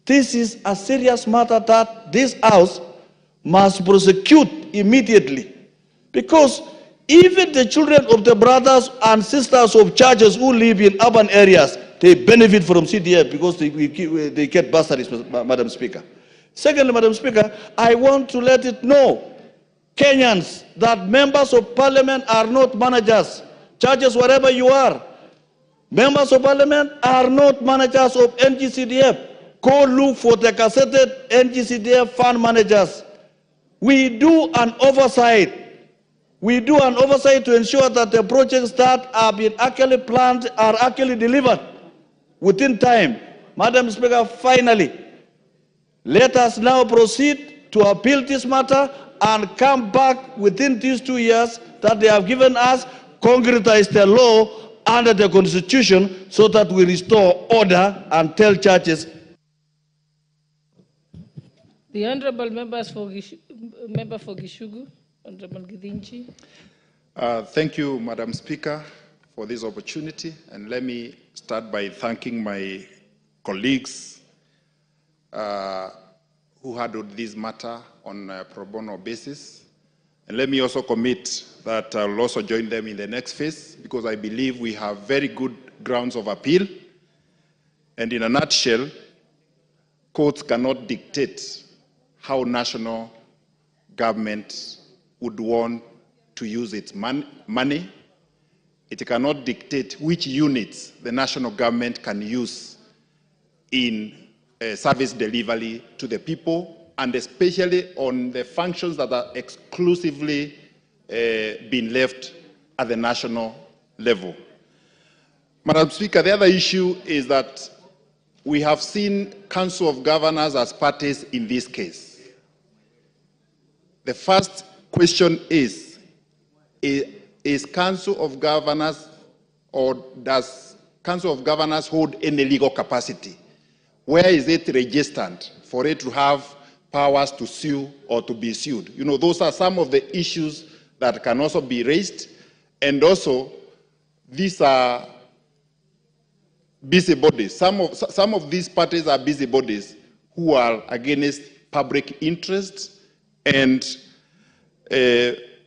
S20: this is a serious matter that this House must prosecute immediately, because even the children of the brothers and sisters of churches who live in urban areas, they benefit from CDF because they get bursaries, Madam Speaker. Secondly, Madam Speaker, I want to let it know, Kenyans, that members of parliament are not managers. Churches, wherever you are, members of parliament are not managers of NGCDF. Go look for the gazetted NGCDF fund managers. We do an oversight. We do an oversight to ensure that the projects that have been actually planned are actually delivered within time. Madam Speaker, finally, let us now proceed to appeal this matter and come back within these 2 years that they have given us, concretize the law under the Constitution so that we restore order and tell churches.
S10: The Honorable Member for Gishugu, Honorable Githinji.
S21: Thank you, Madam Speaker, for this opportunity. And let me start by thanking my colleagues who handled this matter on a pro bono basis. And let me also commit that I'll also join them in the next phase, because I believe we have very good grounds of appeal. And in a nutshell, courts cannot dictate how national government would want to use its money. It cannot dictate which units the national government can use in service delivery to the people, and especially on the functions that are exclusively being left at the national level. Madam Speaker, the other issue is that we have seen Council of Governors as parties in this case. The first question is Council of Governors, or does Council of Governors hold any legal capacity? Where is it registered for it to have powers to sue or to be sued? You know, those are some of the issues that can also be raised. And also, these are busybodies. Some of these parties are busybodies who are against public interest. And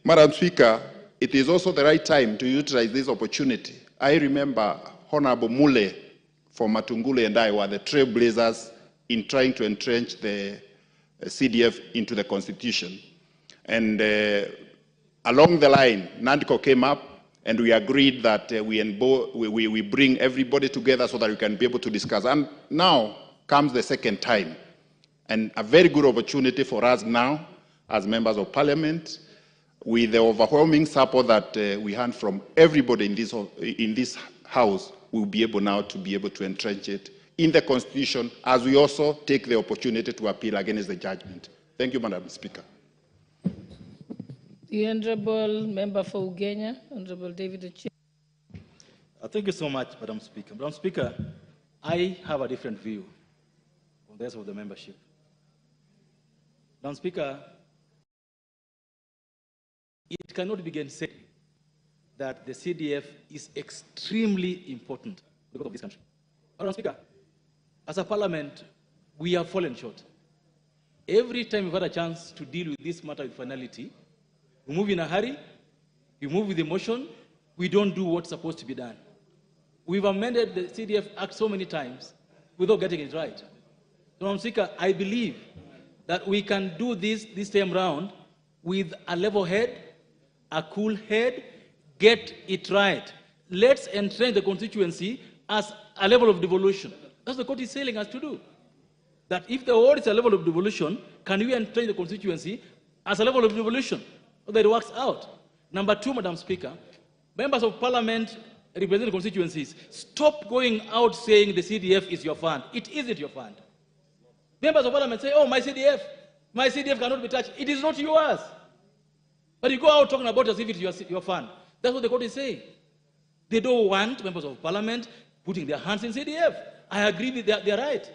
S21: Madam Speaker, it is also the right time to utilize this opportunity. I remember Honorable Mule from Matungulu and I were the trailblazers in trying to entrench the CDF into the Constitution. And along the line, NANDCO came up, and we agreed that we bring everybody together so that we can be able to discuss. And now comes the second time, and a very good opportunity for us now, as members of parliament, with the overwhelming support that we had from everybody in this house, we'll be able now to entrench it in the Constitution, as we also take the opportunity to appeal against the judgment. Thank you, Madam Speaker.
S10: The Honorable Member for Ugenya, Honorable David Ochieng.
S1: Thank you so much, Madam Speaker. Madam Speaker, I have a different view from the rest of the membership. Madam Speaker, it cannot be gainsaid that the CDF is extremely important because of this country. Madam Speaker, as a parliament, we have fallen short. Every time we've had a chance to deal with this matter with finality, we move in a hurry, we move with emotion, we don't do what's supposed to be done. We've amended the CDF Act so many times without getting it right. So, Madam Speaker, I believe that we can do this time round with a level head, a cool head, get it right. Let's entrench the constituency as a level of devolution. That's what the court is telling us to do. That if the word is a level of devolution, can we entrench the constituency as a level of devolution? So that it works out. Number two, Madam Speaker, members of parliament representing constituencies, stop going out saying the CDF is your fund. It isn't your fund. Members of parliament say, oh, my CDF cannot be touched. It is not yours. But you go out talking about it as if it's your fund. That's what the court is saying. They don't want members of parliament putting their hands in CDF. I agree with their right.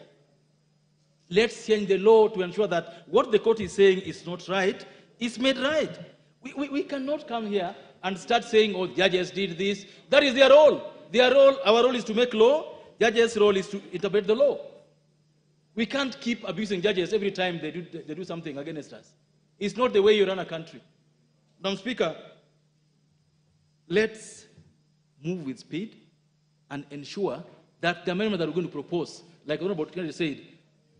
S1: Let's change the law to ensure that what the court is saying is not right is made right. We cannot come here and start saying, oh, judges did this. That is their role. Our role is to make law. Judges' role is to interpret the law. We can't keep abusing judges every time they do something against us. It's not the way you run a country. Madam Speaker, let's move with speed and ensure that the amendment that we're going to propose, like Honorable Kennedy said,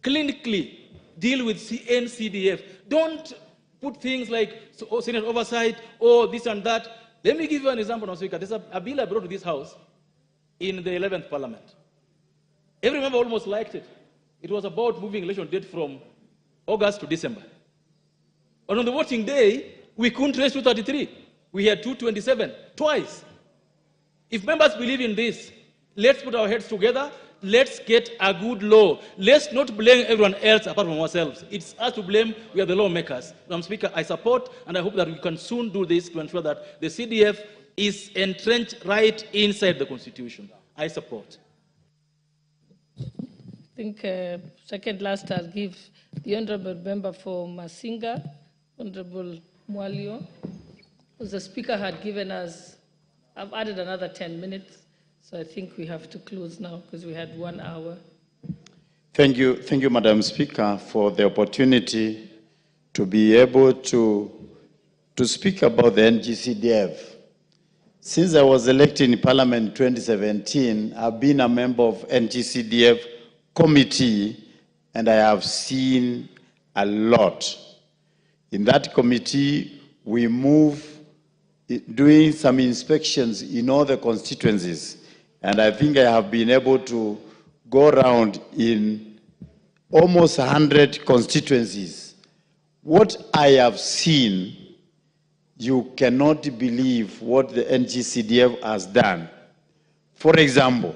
S1: clinically deal with NCDF. Don't put things like Senate oversight or this and that. Let me give you an example, Madam Speaker. There's a bill I brought to this House in the 11th Parliament. Every member almost liked it. It was about moving election date from August to December. But on the voting day, we couldn't raise 233. We had 227, twice. If members believe in this, let's put our heads together. Let's get a good law. Let's not blame everyone else apart from ourselves. It's us to blame. We are the lawmakers. Madam Speaker, I support and I hope that we can soon do this to ensure that the CDF is entrenched right inside the Constitution. I support.
S10: I think second last I'll give the Honorable Member for Masinga, Honorable Mwalio, because the Speaker had given us, I've added another 10 minutes. So I think we have to close now because we had 1 hour.
S22: Thank you, Madam Speaker, for the opportunity to be able to speak about the NGCDF. Since I was elected in Parliament in 2017, I've been a member of NGCDF committee, and I have seen a lot. In that committee, we move doing some inspections in all the constituencies. And I think I have been able to go around in almost 100 constituencies. What I have seen, you cannot believe what the NGCDF has done. For example,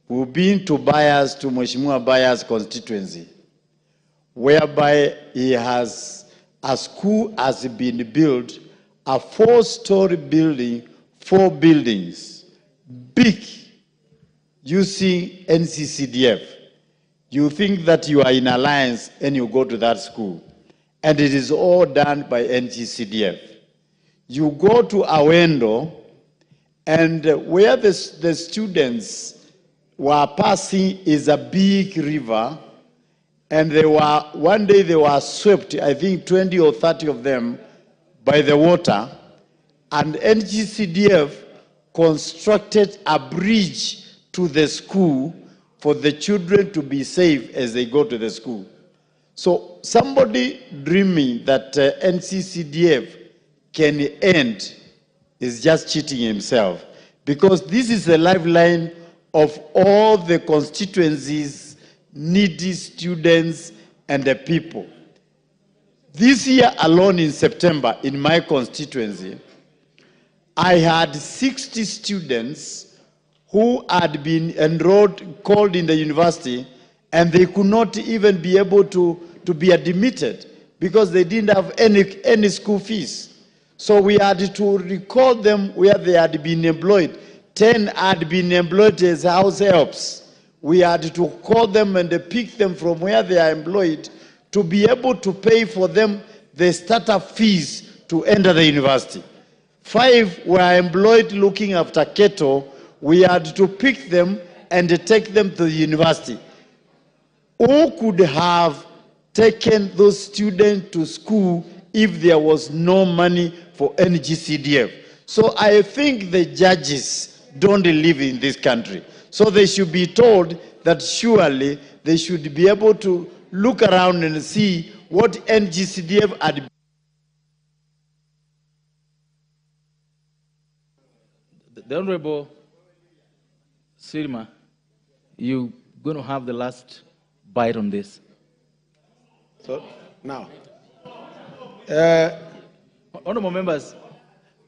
S22: we've been to Mheshimiwa Bayer's constituency, whereby a school has been built, a 4-story building, 4 buildings, big, using NCCDF. You think that you are in alliance and you go to that school. And it is all done by NGCDF. You go to Awendo, and where the students were passing is a big river, and one day they were swept, I think 20 or 30 of them, by the water, and NGCDF constructed a bridge to the school for the children to be safe as they go to the school. So somebody dreaming that NCCDF can end is just cheating himself, because this is the lifeline of all the constituencies, needy students, and the people. This year alone in September, in my constituency, I had 60 students who had been enrolled, called in the university, and they could not even be able to be admitted because they didn't have any school fees. So we had to recall them where they had been employed. 10 had been employed as house helps. We had to call them and pick them from where they are employed to be able to pay for them the startup fees to enter the university. 5 were employed looking after cattle. We had to pick them and take them to the university. Who could have taken those students to school if there was no money for NGCDF? So I think the judges don't live in this country. So they should be told that surely they should be able to look around and see what NGCDF had.
S1: The Honorable Sirma, you're going to have the last bite on this.
S13: So now,
S1: honorable members,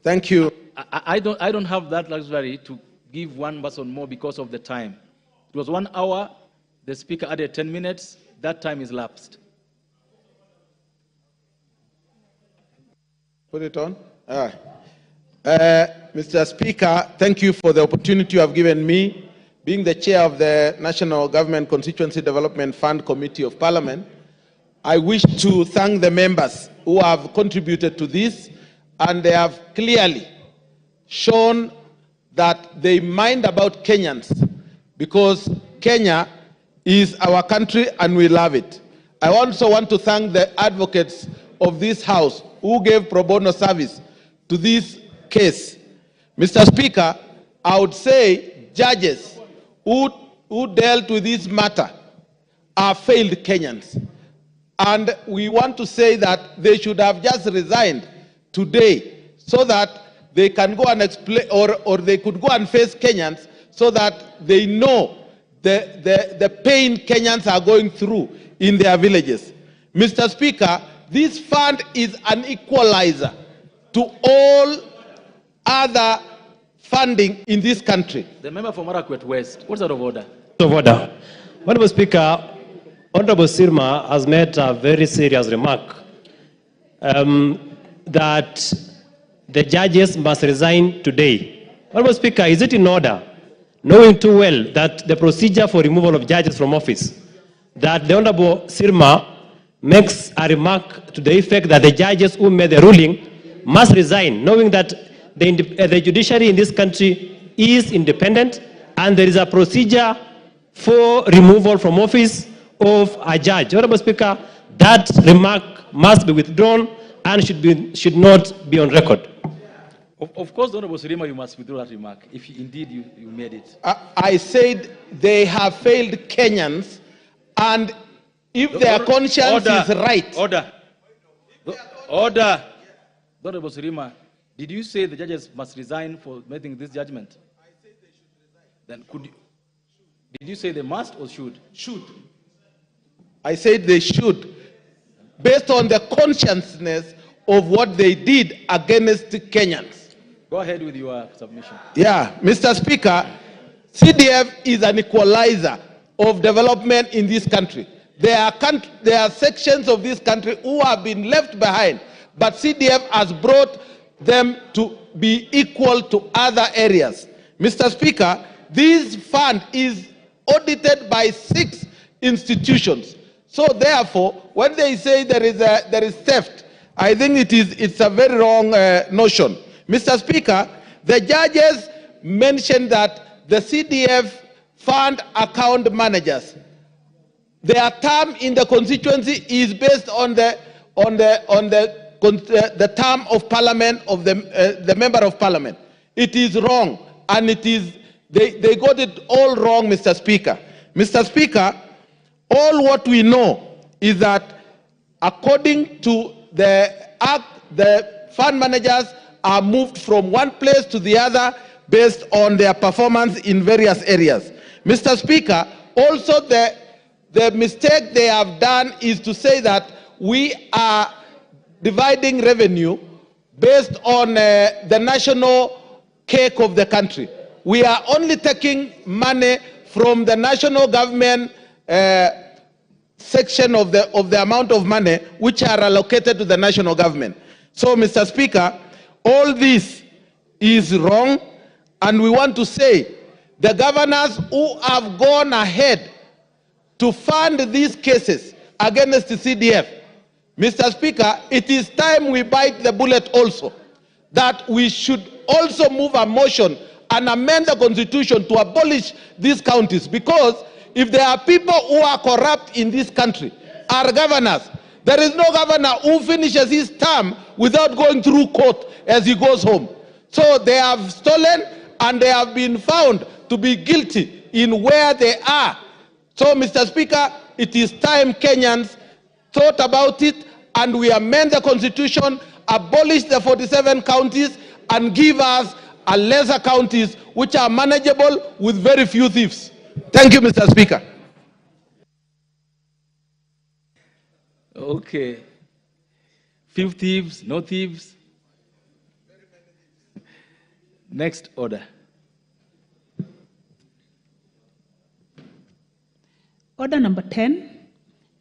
S13: thank you.
S1: I don't have that luxury to give one person more because of the time. It was 1 hour. The speaker added 10 minutes. That time is lapsed.
S13: Put it on. All right. Mr. Speaker, thank you for the opportunity you have given me. Being the chair of the National Government Constituency Development Fund Committee of Parliament, I wish to thank the members who have contributed to this, and they have clearly shown that they mind about Kenyans, because Kenya is our country and we love it. I also want to thank the advocates of this House who gave pro bono service to this case. Mr. Speaker, I would say judges who dealt with this matter are failed Kenyans. And we want to say that they should have just resigned today so that they can go and explain, or they could go and face Kenyans so that they know the pain Kenyans are going through in their villages. Mr. Speaker, this fund is an equalizer to all other funding in this country.
S1: The member from Marakwet West, what's out of order?
S4: Out of order. Honorable Speaker, Honorable Sirma has made a very serious remark that the judges must resign today. Honorable Speaker, is it in order, knowing too well that the procedure for removal of judges from office, that the Honorable Sirma makes a remark to the effect that the judges who made the ruling must resign, knowing that the judiciary in this country is independent and there is a procedure for removal from office of a judge. Honorable Speaker, that remark must be withdrawn and should not be on record.
S1: Of course, Honorable Sirima, you must withdraw that remark, if indeed you made it.
S13: I said they have failed Kenyans, and if their conscience is right.
S1: Order. Order. Honorable Sirima, did you say the judges must resign for making this judgment? I said they should resign. Then did you say they must or should?
S13: Should. I said they should, based on the consciousness of what they did against Kenyans.
S1: Go ahead with your submission.
S13: Yeah, Mr. Speaker, CDF is an equalizer of development in this country. There are sections of this country who have been left behind, but CDF has brought them to be equal to other areas. Mr. Speaker, this fund is audited by 6 institutions. So therefore, when they say there is theft, I think it's a very wrong notion. Mr. Speaker, the judges mentioned that the CDF fund account managers, their term in the constituency is based on the term of parliament of the member of parliament. It is wrong, and they got it all wrong, Mr. Speaker. Mr. Speaker, all what we know is that according to the act, the fund managers are moved from one place to the other based on their performance in various areas. Mr. Speaker, also the mistake they have done is to say that we are dividing revenue based on the national cake of the country. We are only taking money from the national government section of the amount of money which are allocated to the national government. So, Mr. Speaker,
S3: All this is wrong, and we want to say the governors who have gone ahead to fund these cases against the CDF, Mr. Speaker, it is time we bite the bullet also, that we should also move a motion and amend the constitution to abolish these counties, because if there are people who are corrupt in this country, our governors, there is no governor who finishes his term without going through court as he goes home. So they have stolen and they have been found to be guilty in where they are. So, Mr. Speaker, it is time Kenyans thought about it and we amend the constitution, abolish the 47 counties and give us a lesser counties which are manageable with very few thieves. Thank you, Mr. Speaker.
S1: Okay. Few thieves, no thieves. Next order.
S5: Order number 10,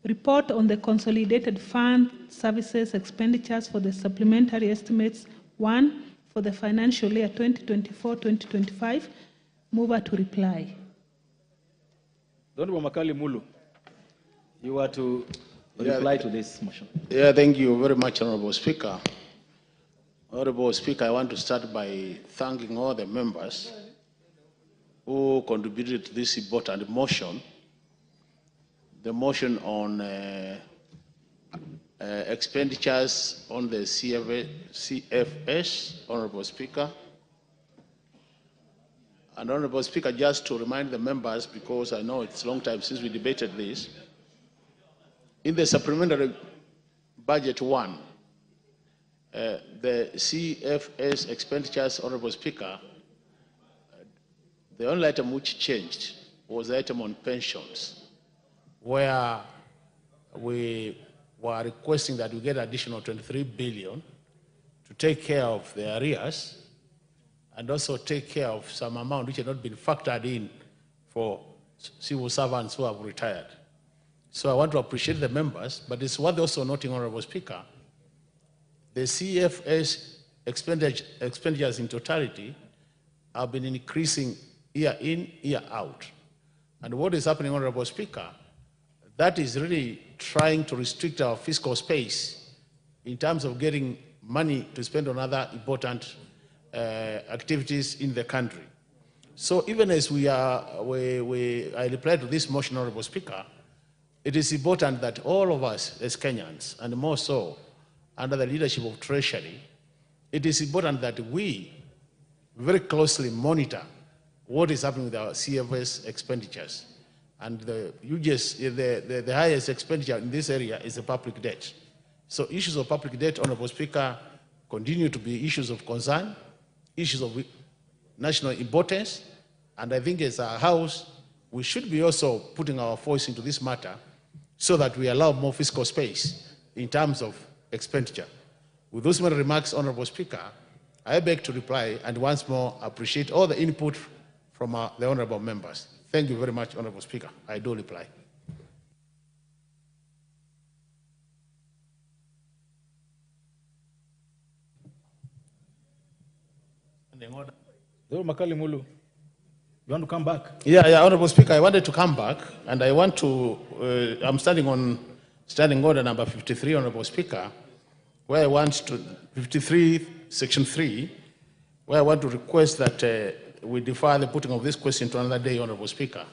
S5: report on the consolidated fund services expenditures for the supplementary estimates 1 for the financial year 2024-2025. Mover to reply.
S1: Honorable Makali Mulu, you are to reply to this motion.
S16: Yeah, thank you very much, Honorable Speaker. Honorable Speaker, I want to start by thanking all the members who contributed to this important motion. The motion on expenditures on the CFS, Honorable Speaker. And Honorable Speaker, just to remind the members, because I know it's a long time since we debated this, in the supplementary budget 1, the CFS expenditures, Honorable Speaker, the only item which changed was the item on pensions, where we were requesting that we get additional 23 billion to take care of the arrears and also take care of some amount which had not been factored in for civil servants who have retired. So I want to appreciate the members, but it's worth also noting, Honorable Speaker, the CFS expenditures in totality have been increasing year in, year out. And what is happening, Honorable Speaker, that is really trying to restrict our fiscal space in terms of getting money to spend on other important activities in the country. So even as I reply to this motion, Honorable Speaker, it is important that all of us as Kenyans, and more so under the leadership of Treasury, it is important that we very closely monitor what is happening with our CFS expenditures. And the highest expenditure in this area is the public debt. So issues of public debt, Honorable Speaker, continue to be issues of concern, issues of national importance, and I think as a House, we should be also putting our voice into this matter so that we allow more fiscal space in terms of expenditure. With those many remarks, Honorable Speaker, I beg to reply and once more appreciate all the input from the honorable members. Thank you very much, Honorable Speaker. I do reply.
S1: Makali Mulu, you want to come back?
S16: Yeah, Honorable Speaker, I wanted to come back, and I want to, I'm standing on standing order number 53, Honorable Speaker, where I want to, 53, section 3, where I want to request that we defer the putting of this question to another day, Honorable Speaker,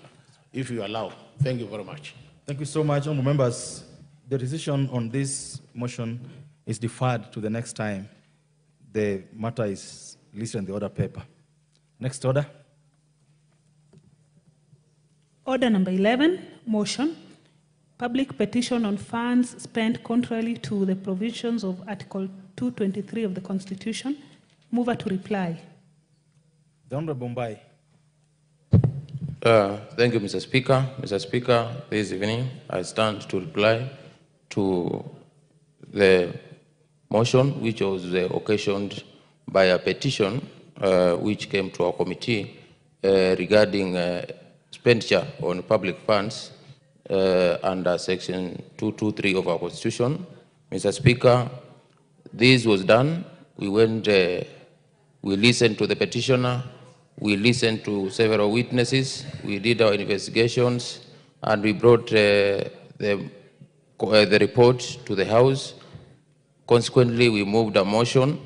S16: if you allow. Thank you very much.
S1: Thank you so much, honorable members. The decision on this motion is deferred to the next time the matter is listed in the order paper. Next order.
S5: Order number 11, motion. Public petition on funds spent contrary to the provisions of Article 223 of the Constitution. Mover to reply.
S1: The Honorable Mbai.
S23: Thank you, Mr. Speaker. Mr. Speaker, this evening I stand to reply to the motion which was occasioned by a petition which came to our committee regarding expenditure on public funds under Section 223 of our Constitution. Mr. Speaker, this was done we went, we listened to the petitioner, we listened to several witnesses, we did our investigations, and we brought the report to the House. Consequently, we moved a motion,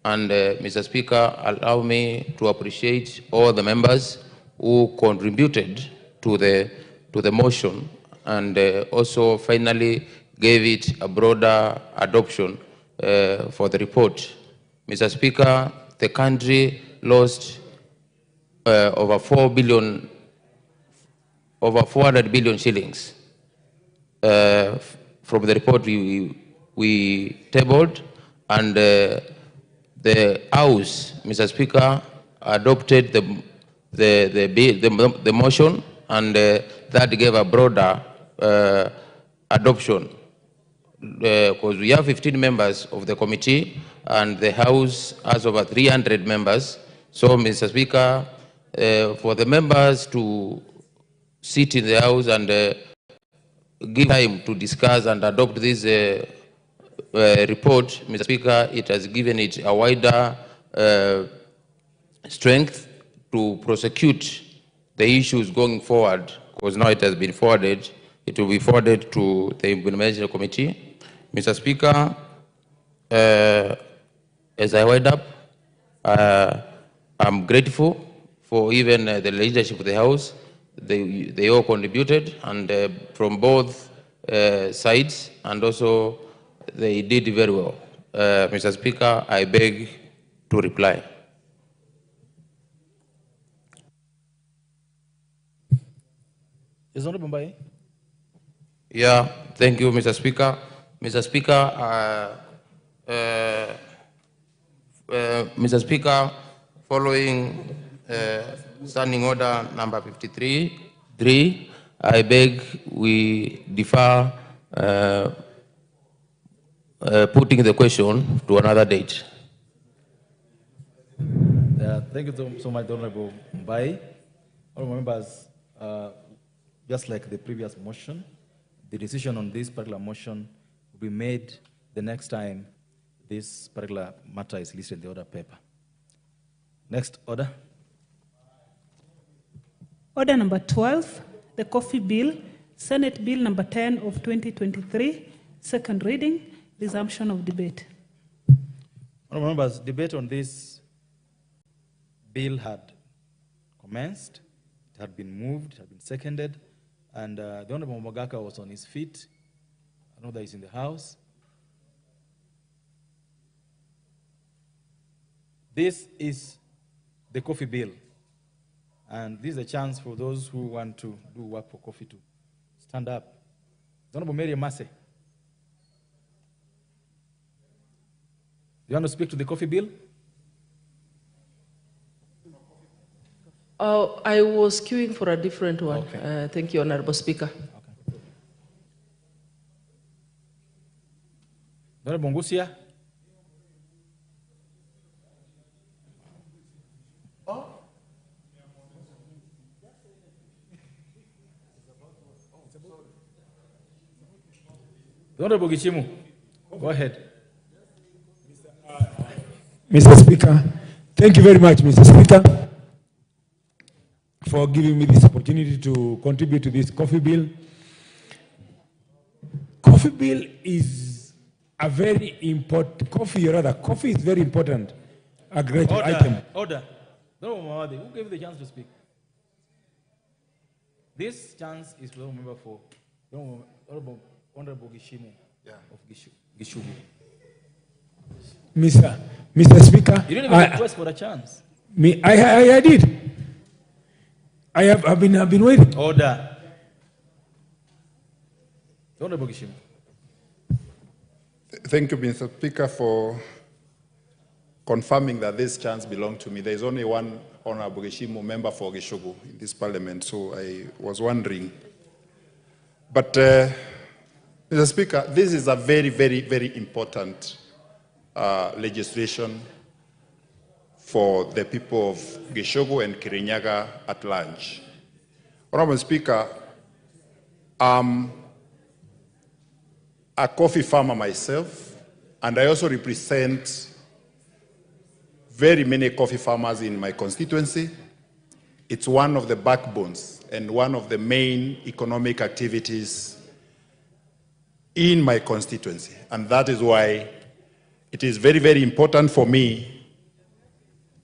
S23: and Mr. Speaker, allow me to appreciate all the members who contributed to the motion, and also finally gave it a broader adoption for the report. Mr. Speaker, the country lost over 400 billion shillings from the report we tabled, and the House, Mr. Speaker, adopted the motion, and that gave a broader adoption, because we have 15 members of the committee, and the House has over 300 members. So, Mr. Speaker, for the members to sit in the House and give time to discuss and adopt this report, Mr. Speaker, it has given it a wider strength to prosecute the issues going forward, because now it has been forwarded. It will be forwarded to the Implementation Committee. Mr. Speaker, as I wind up, I'm grateful for even the leadership of the House. They all contributed, and from both sides, and also they did very well. Mr. Speaker, I beg to reply.
S1: Is Honorable Mbai?
S23: Yeah, thank you, Mr. Speaker. Mr. Speaker, Mr. Speaker, following Standing Order number 53.3, I beg we defer putting the question to another date.
S1: Thank you so much, Honorable Mbai. Honorable members, just like the previous motion, the decision on this particular motion will be made the next time this particular matter is listed in the order paper. Next order.
S5: Order number 12, the Coffee Bill, Senate Bill number 10 of 2023, second reading, resumption of debate.
S1: Honorable members, debate on this bill had commenced, it had been moved, it had been seconded, and the Honorable Mogaka was on his feet. I know that he's in the House. This is the coffee bill, and this is a chance for those who want to do work for coffee to stand up. Honorable Mary Massey, you want to speak to the coffee bill?
S2: Oh, I was queuing for a different one.
S1: Okay.
S2: Thank you, Honorable Speaker.
S1: Okay. Honorable Ngusia? Honorable Gichimu, go ahead.
S6: Mr. Speaker, thank you very much, Mr. Speaker, for giving me this opportunity to contribute to this coffee bill. Coffee bill is a very important, coffee is very important agricultural item.
S1: Order. Honorable Mawadi, who gave you the chance to speak? This chance is for the member for Honorable Gishimu of Gishugu.
S6: Mr. Speaker,
S1: You didn't even request for a chance.
S6: I did. I've been waiting.
S1: Order. Honorable Gishimu.
S21: Thank you, Mr. Speaker, for confirming that this chance belonged to me. There is only one Honorable Gishimu member for Gishugu in this parliament, so I was wondering. But, Mr. Speaker, this is a very, very, very important legislation for the people of Gishugu and Kirinyaga at large. Honorable Speaker, I'm a coffee farmer myself, and I also represent very many coffee farmers in my constituency. It's one of the backbones and one of the main economic activities in my constituency. And that is why it is very, very important for me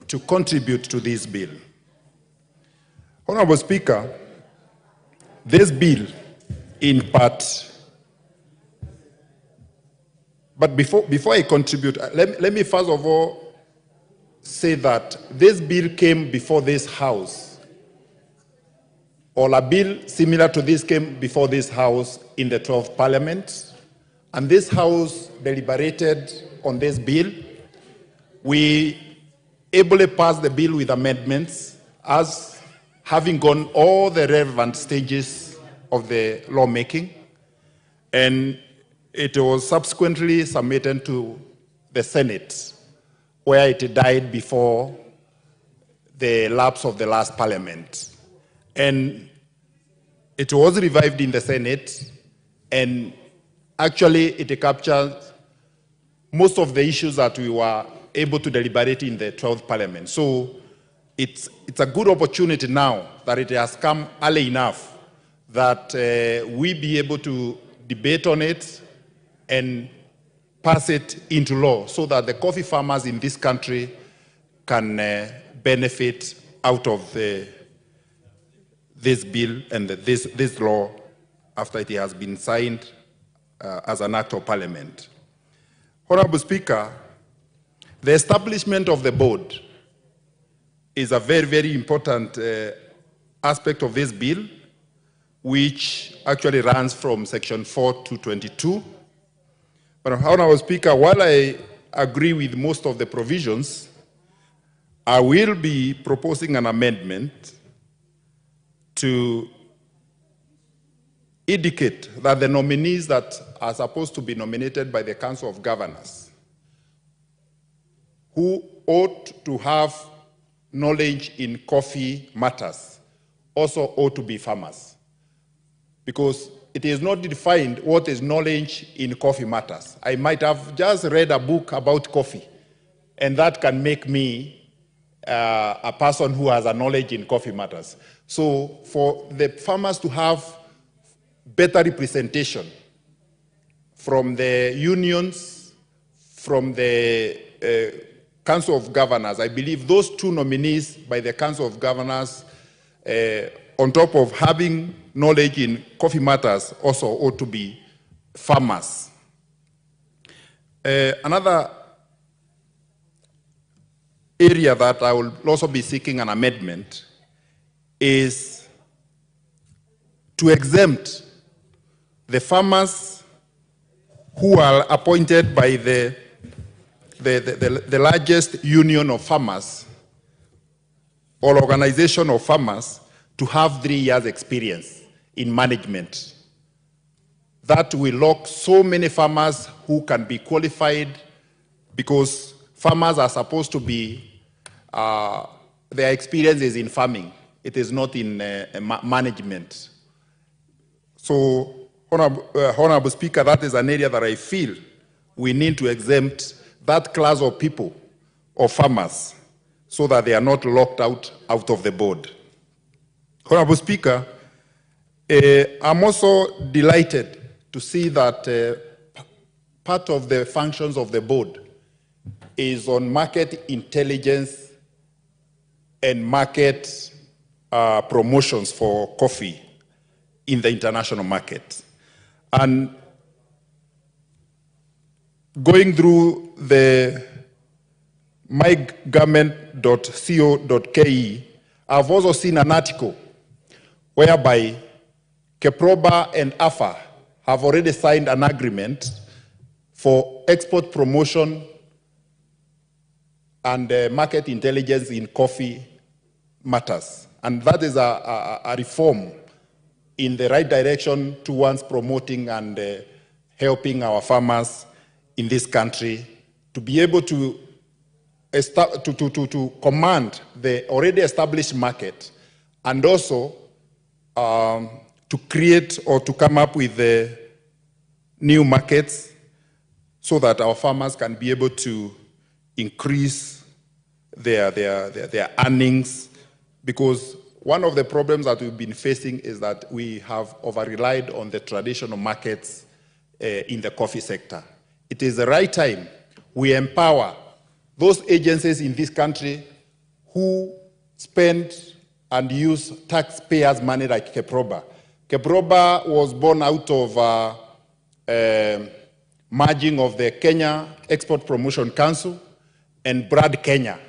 S21: to contribute to this bill. Honorable Speaker, this bill in part, but before I contribute, let me first of all say that this bill came before this House, or a bill similar to this came before this House in the 12th Parliament, and this House deliberated on this bill. We ably passed the bill with amendments, as having gone all the relevant stages of the lawmaking, and it was subsequently submitted to the Senate, where it died before the lapse of the last Parliament. And it was revived in the Senate, and actually it captured most of the issues that we were able to deliberate in the 12th Parliament. So it's a good opportunity now that it has come early enough that we be able to debate on it and pass it into law so that the coffee farmers in this country can benefit out of this bill and this law after it has been signed as an act of parliament. Honorable Speaker, the establishment of the board is a very, very important aspect of this bill, which actually runs from section 4 to 22. But Honorable Speaker, while I agree with most of the provisions, I will be proposing an amendment to indicate that the nominees that are supposed to be nominated by the Council of Governors, who ought to have knowledge in coffee matters, also ought to be farmers. Because it is not defined what is knowledge in coffee matters. I might have just read a book about coffee, and that can make me a person who has a knowledge in coffee matters. So for the farmers to have better representation from the unions, from the Council of Governors, I believe those two nominees by the Council of Governors, on top of having knowledge in coffee matters, also ought to be farmers. Another area that I will also be seeking an amendment is to exempt the farmers who are appointed by the largest union of farmers or organization of farmers to have 3 years experience in management. That will lock so many farmers who can be qualified, because farmers are supposed to be, their experience is in farming. It is not in management. So, Honorable Speaker, that is an area that I feel we need to exempt that class of people, or farmers, so that they are not locked out of the board. Honorable Speaker, I'm also delighted to see that part of the functions of the board is on market intelligence and market promotions for coffee in the international market. And going through the mygovernment.co.ke, I've also seen an article whereby Keproba and AFA have already signed an agreement for export promotion and market intelligence in coffee matters. And that is a reform in the right direction towards promoting and helping our farmers in this country to be able to command the already established market, and also to create or to come up with new markets so that our farmers can be able to increase their earnings, because one of the problems that we've been facing is that we have over-relied on the traditional markets in the coffee sector. It is the right time we empower those agencies in this country who spend and use taxpayers' money like Keproba. Keproba was born out of merging of the Kenya Export Promotion Council and Brad Kenya,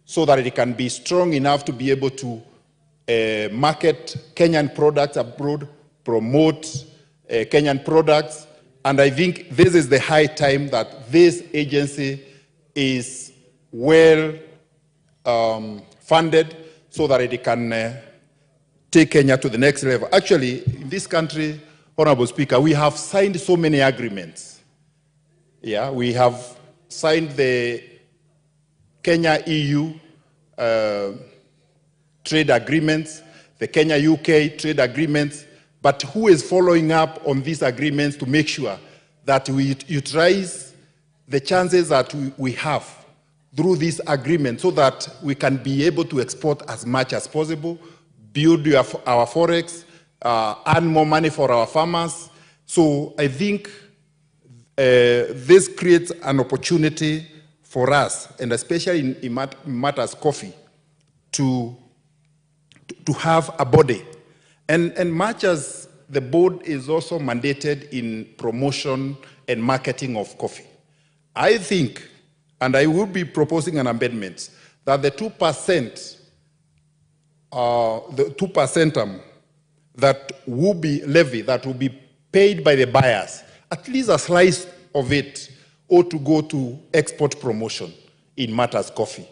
S21: so that it can be strong enough to be able to market Kenyan products abroad, promote Kenyan products. And I think this is the high time that this agency is well funded so that it can take Kenya to the next level. Actually, in this country, Honorable Speaker, we have signed so many agreements. Yeah, we have signed the Kenya-EU trade agreements, the Kenya-UK trade agreements, but who is following up on these agreements to make sure that we utilize the chances that we have through this agreement so that we can be able to export as much as possible, build our forex, earn more money for our farmers. So I think this creates an opportunity for us, and especially in matters coffee, to have a body. And much as the board is also mandated in promotion and marketing of coffee, I think, and I will be proposing an amendment, that the 2% that will be levied, that will be paid by the buyers, at least a slice of it ought to go to export promotion in matters coffee.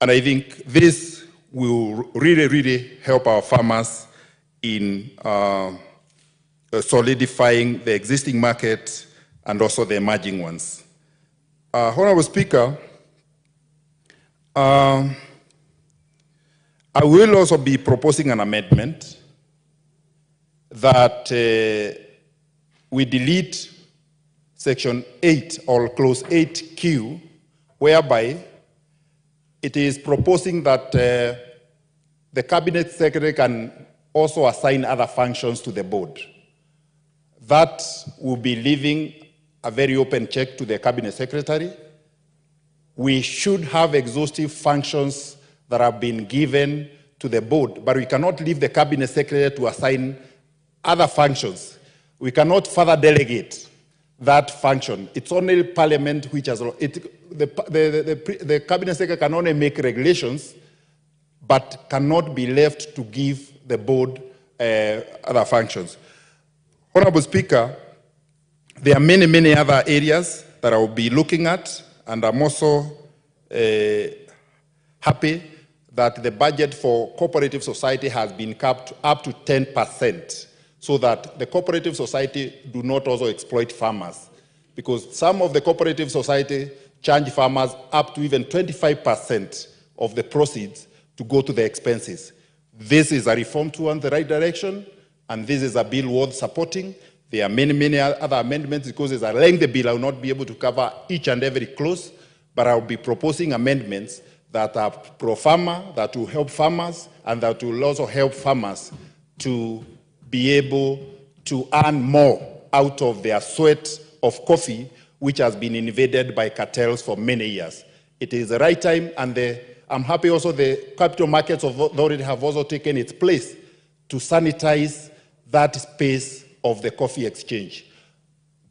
S21: And I think this will really, really help our farmers in solidifying the existing market and also the emerging ones. Honorable Speaker, I will also be proposing an amendment that we delete Section 8 or Clause 8Q, whereby it is proposing that the Cabinet Secretary can also assign other functions to the board. That will be leaving a very open check to the Cabinet Secretary. We should have exhaustive functions that have been given to the board, but we cannot leave the Cabinet Secretary to assign other functions. We cannot further delegate that function. It's only Parliament which has the Cabinet Secretary can only make regulations, but cannot be left to give the board other functions. Honorable Speaker, there are many, many other areas that I will be looking at, and I'm also happy that the budget for cooperative society has been capped up to 10%, so that the cooperative society do not also exploit farmers. Because some of the cooperative society charge farmers up to even 25% of the proceeds to go to the expenses. This is a reform towards the right direction, and this is a bill worth supporting. There are many, many other amendments. Because it's a lengthy bill, I will not be able to cover each and every clause, but I will be proposing amendments that are pro-farmer, that will help farmers, and that will also help farmers to be able to earn more out of their sweat of coffee, which has been invaded by cartels for many years. It is the right time, and I'm happy also the Capital Markets Authority have also taken its place to sanitize that space of the coffee exchange.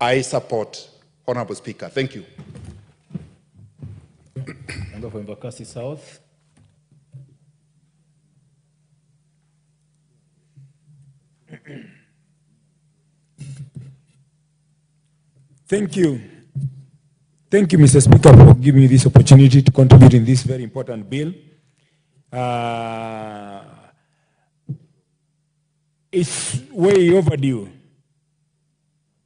S21: I support, Honorable Speaker. Thank you.
S6: Member for Embakasi South. Thank you. Thank you, Mr. Speaker, for giving me this opportunity to contribute in this very important bill. It's way overdue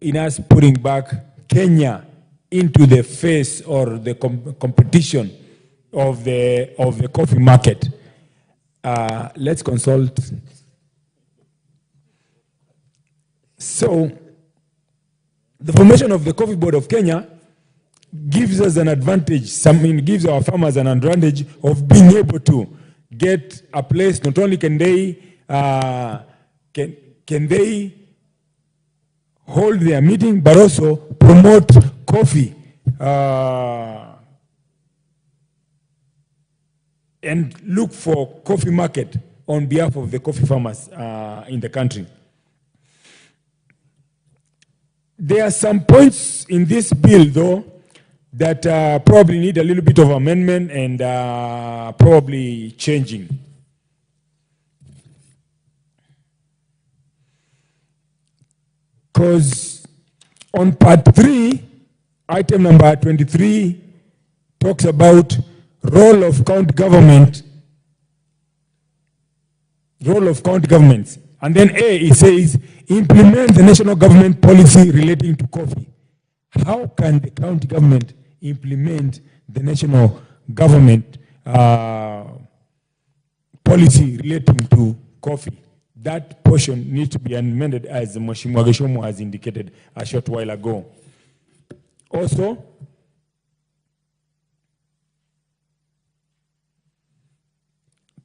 S6: in us putting back Kenya into the face or the competition of the coffee market. Let's consult. So, the formation of the Coffee Board of Kenya gives us an advantage, gives our farmers an advantage of being able to get a place. Not only can they hold their meeting, but also promote coffee and look for coffee market on behalf of the coffee farmers in the country. There are some points in this bill, though, that probably need a little bit of amendment and probably changing. Because on part 3, item number 23 talks about role of county governments. And then A, it says, implement the national government policy relating to coffee. How can the county government implement the national government policy relating to coffee? That portion needs to be amended, as Mheshimiwa Geshomo has indicated a short while ago. Also,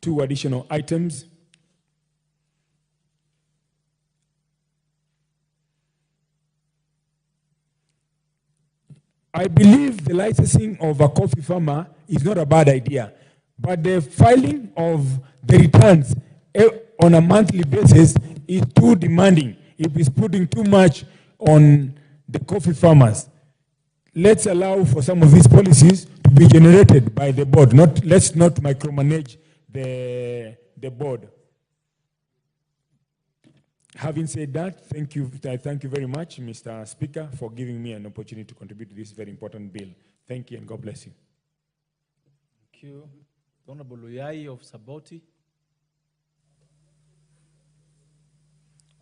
S6: two additional items. I believe the licensing of a coffee farmer is not a bad idea, but the filing of the returns on a monthly basis is too demanding. It is putting too much on the coffee farmers. Let's allow for some of these policies to be generated by the board. Let's not micromanage the board. Having said that, I thank you very much, Mr. Speaker, for giving me an opportunity to contribute to this very important bill. Thank you and God bless you.
S1: Thank you. The Honorable Luyai of Saboti.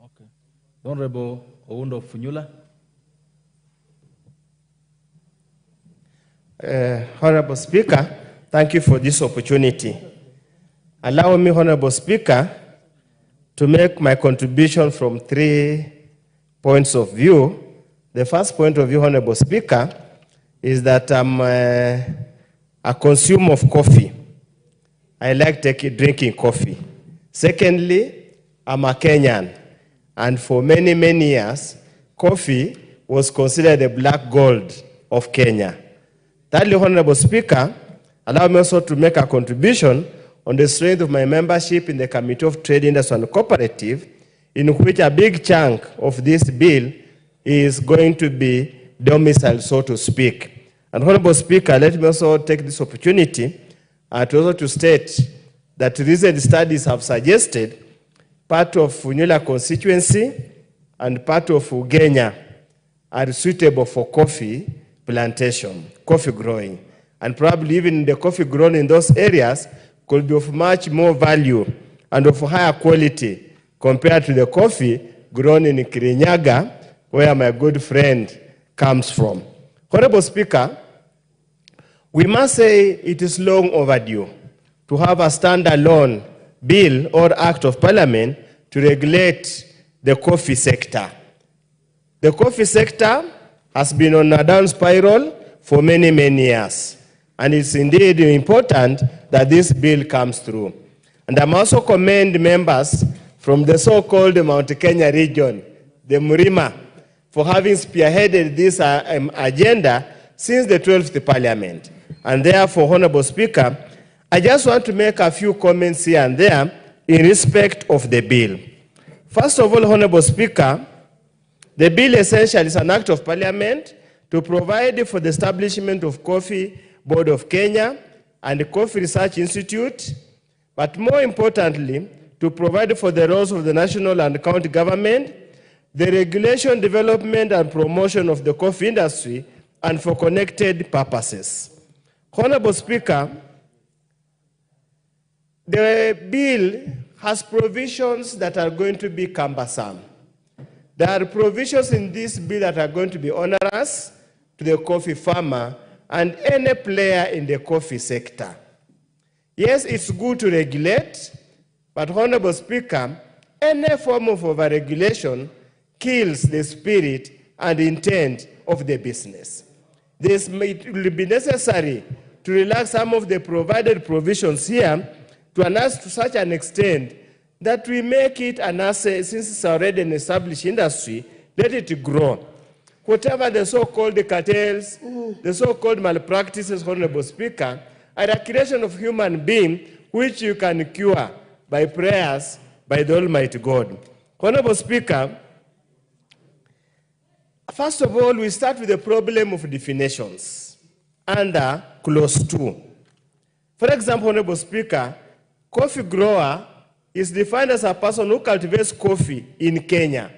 S1: Okay. The Honorable Oundo of Funyula.
S18: Honorable Speaker, thank you for this opportunity. Allow me, Honorable Speaker, to make my contribution from 3 points of view. The first point of view, Honorable Speaker, is that I'm a consumer of coffee. I like drinking coffee. Secondly, I'm a Kenyan. And for many, many years, coffee was considered the black gold of Kenya. Thirdly, Honorable Speaker, allow me also to make a contribution on the strength of my membership in the Committee of Trade, Industry and Cooperative, in which a big chunk of this bill is going to be domiciled, so to speak. And Honorable Speaker, let me also take this opportunity to state that recent studies have suggested part of Funyula constituency and part of Ugenya are suitable for coffee plantation, coffee growing. And probably even the coffee grown in those areas could be of much more value and of higher quality compared to the coffee grown in Kirinyaga, where my good friend comes from. Honorable Speaker, we must say it is long overdue to have a standalone bill or act of parliament to regulate the coffee sector. The coffee sector has been on a down spiral for many, many years. And it's indeed important that this bill comes through. And I also commend members from the so-called Mount Kenya region, the Murima, for having spearheaded this agenda since the 12th Parliament. And therefore, Honorable Speaker, I just want to make a few comments here and there in respect of the bill. First of all, Honorable Speaker, the bill essentially is an act of Parliament to provide for the establishment of Coffee Board of Kenya and the Coffee Research Institute, but more importantly, to provide for the roles of the national and county government, the regulation, development, and promotion of the coffee industry, and for connected purposes. Honorable Speaker, the bill has provisions that are going to be cumbersome. There are provisions in this bill that are going to be onerous to the coffee farmer and any player in the coffee sector. Yes, it's good to regulate, but Honorable Speaker, any form of overregulation kills the spirit and intent of the business. it will be necessary to relax some of the provided provisions here to such an extent that we make it an asset, since it's already an established industry, let it grow. Whatever the so-called cartels, the so-called malpractices, Honorable Speaker, are a creation of human being which you can cure by prayers by the Almighty God. Honorable Speaker, first of all, we start with the problem of definitions under Clause 2. For example, Honorable Speaker, coffee grower is defined as a person who cultivates coffee in Kenya.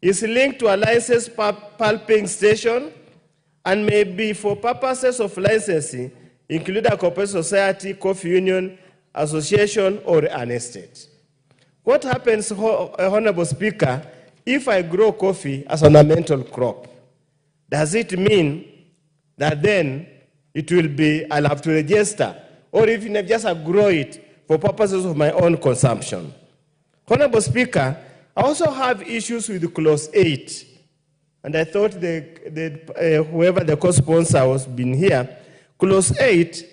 S18: Is linked to a licensed pulping station and may be for purposes of licensing, include a corporate society, coffee union, association, or an estate. What happens, Honorable Speaker, if I grow coffee as an ornamental crop? Does it mean that then it will be, I'll have to register, or even if just I grow it for purposes of my own consumption? Honorable Speaker, I also have issues with Clause 8, and I thought whoever the co-sponsor has been here, Clause 8,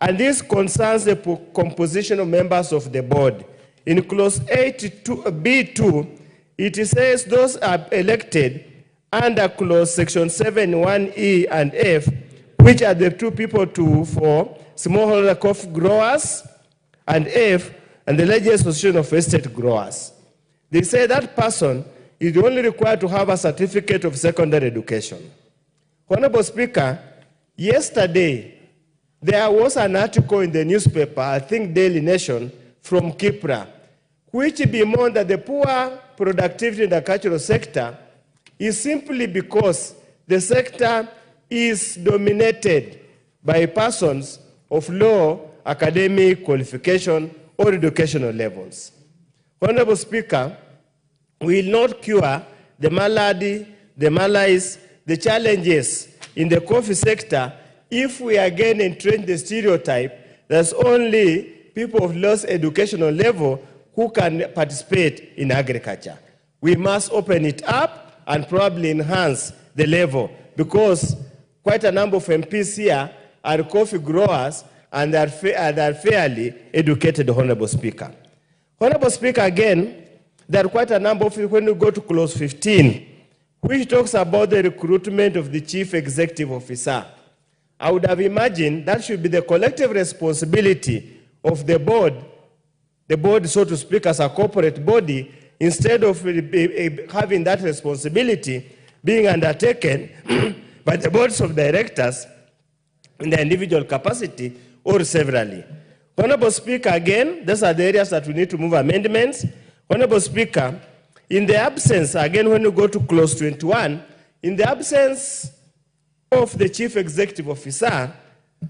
S18: and this concerns the composition of members of the board. In Clause 8B2, it says those are elected under Clause Section 7(1)(e) and F, which are the two people for smallholder coffee growers, and F, and the largest association of estate growers. They say that person is only required to have a certificate of secondary education. Honorable Speaker, yesterday, there was an article in the newspaper, I think Daily Nation, from Kipra, which bemoaned that the poor productivity in the cultural sector is simply because the sector is dominated by persons of low academic qualification or educational levels. Honorable Speaker, we will not cure the malady, the malaise, the challenges in the coffee sector if we again entrench the stereotype that only people of low educational level who can participate in agriculture. We must open it up and probably enhance the level, because quite a number of MPs here are coffee growers and they are fairly educated, Honorable Speaker. Honorable Speaker, again, there are quite a number of, when you go to Clause 15, which talks about the recruitment of the chief executive officer. I would have imagined that should be the collective responsibility of the board, so to speak, as a corporate body, instead of having that responsibility being undertaken by the boards of directors in their individual capacity or severally. Honorable Speaker, again, these are the areas that we need to move amendments. Honorable Speaker, in the absence, again, when you go to Clause 21, in the absence of the chief executive officer,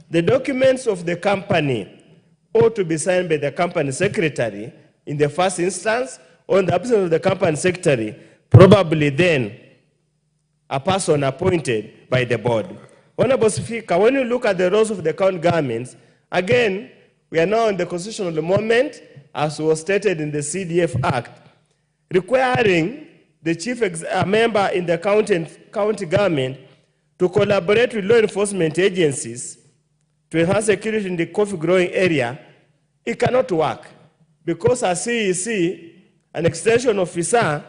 S18: the documents of the company ought to be signed by the company secretary in the first instance, or in the absence of the company secretary, probably then a person appointed by the board. Honorable Speaker, when you look at the roles of the county governments, again, we are now in the constitutional moment, as was stated in the CDF Act, requiring the chief member in the county government to collaborate with law enforcement agencies to enhance security in the coffee growing area. It cannot work because a CEC, an extension officer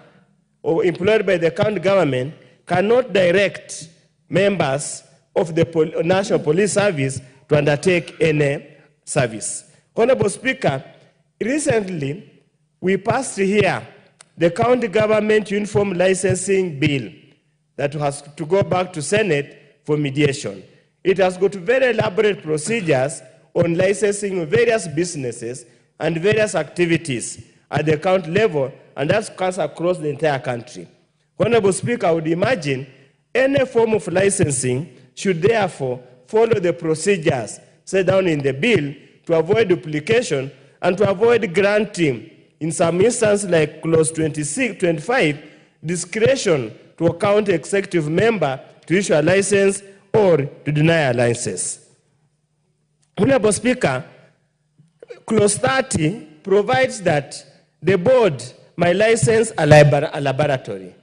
S18: or employed by the county government, cannot direct members of the National Police Service to undertake any service. Honorable Speaker, recently we passed here the county government uniform licensing bill that has to go back to Senate for mediation. It has got very elaborate procedures on licensing various businesses and various activities at the county level, and that's cuts across the entire country. Honorable Speaker, I would imagine any form of licensing should therefore follow the procedures set down in the bill to avoid duplication and to avoid granting, in some instances like Clause 25, discretion to a county executive member to issue a license or to deny a license. Honorable Speaker, Clause 30 provides that the board may license a laboratory.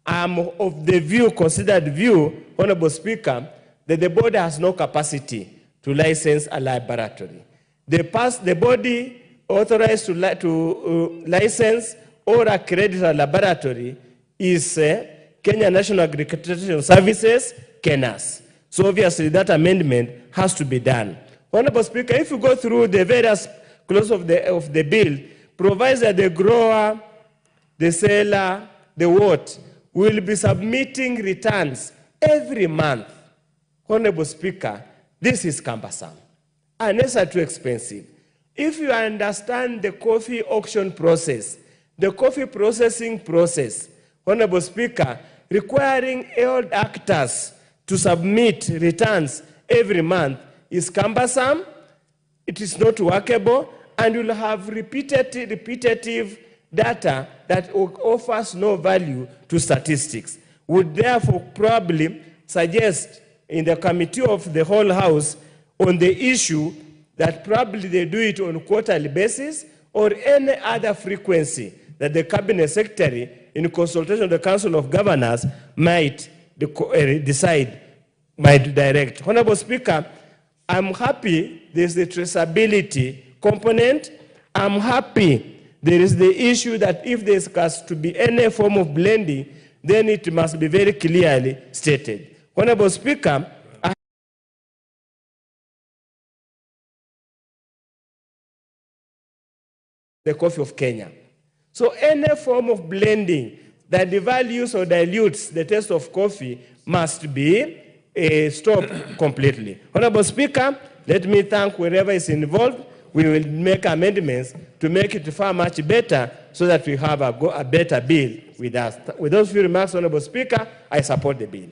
S18: I'm of the view, considered view, Honorable Speaker, that the body has no capacity to license a laboratory. The body authorized to license or accredit a laboratory is Kenya National Agricultural Services, KENAS. So obviously that amendment has to be done. Honorable Speaker, if you go through the various clauses of the bill, provides that the grower, the seller, the what, will be submitting returns every month. Honorable Speaker, this is cumbersome, unnecessary, too expensive. If you understand the coffee auction process, the coffee processing process, Honorable Speaker, requiring all actors to submit returns every month is cumbersome, it is not workable, and will have repetitive data that offers no value to statistics. Would therefore probably suggest in the committee of the whole House on the issue that probably they do it on a quarterly basis or any other frequency that the Cabinet Secretary, in consultation with the Council of Governors, might decide, might direct. Honorable Speaker, I'm happy there's the traceability component. I'm happy there is the issue that if there has to be any form of blending, then it must be very clearly stated. Honorable Speaker, the coffee of Kenya. So any form of blending that devalues or dilutes the taste of coffee must be stopped completely. Honorable Speaker, let me thank whoever is involved. We will make amendments to make it far much better so that we have a better bill with us. With those few remarks, Honorable Speaker, I support the bill.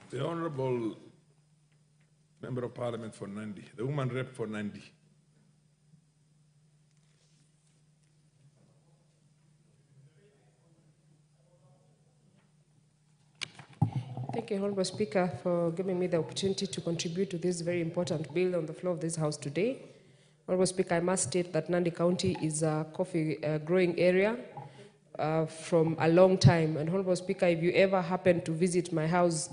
S6: The Honorable Member of Parliament for Nandi, the woman rep for Nandi.
S7: Thank you, Honorable Speaker, for giving me the opportunity to contribute to this very important bill on the floor of this House today. Honorable Speaker, I must state that Nandi County is a coffee growing area from a long time. And Honorable Speaker, if you ever happen to visit my house,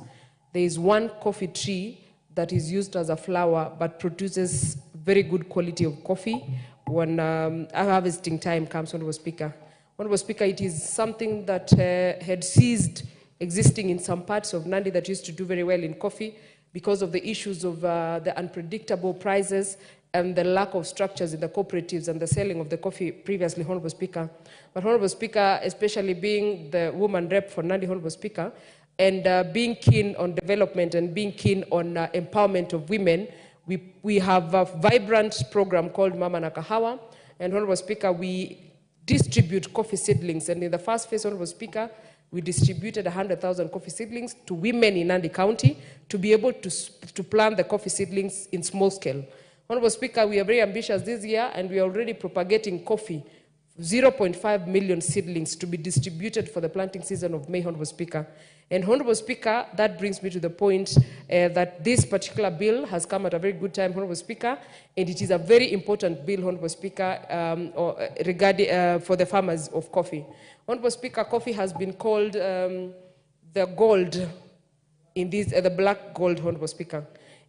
S7: there is one coffee tree that is used as a flower but produces very good quality of coffee when harvesting time comes, Honorable Speaker. Honorable Speaker, it is something that had ceased existing in some parts of Nandi that used to do very well in coffee because of the issues of the unpredictable prices and the lack of structures in the cooperatives and the selling of the coffee previously, Honorable Speaker. But Honorable Speaker, especially being the woman rep for Nandi, Honorable Speaker, and being keen on development and being keen on empowerment of women, we have a vibrant program called Mama na Kahawa. And Honorable Speaker, we distribute coffee seedlings. And in the first phase, Honorable Speaker, we distributed 100,000 coffee seedlings to women in Nandi County to be able to plant the coffee seedlings in small scale. Honorable Speaker, we are very ambitious this year and we are already propagating coffee, 0.5 million seedlings to be distributed for the planting season of May, Honorable Speaker. And Honorable Speaker, that brings me to the point that this particular bill has come at a very good time, Honorable Speaker, and it is a very important bill, Honorable Speaker, regarding for the farmers of coffee. Honorable Speaker, coffee has been called the gold in this, the black gold, Honorable Speaker.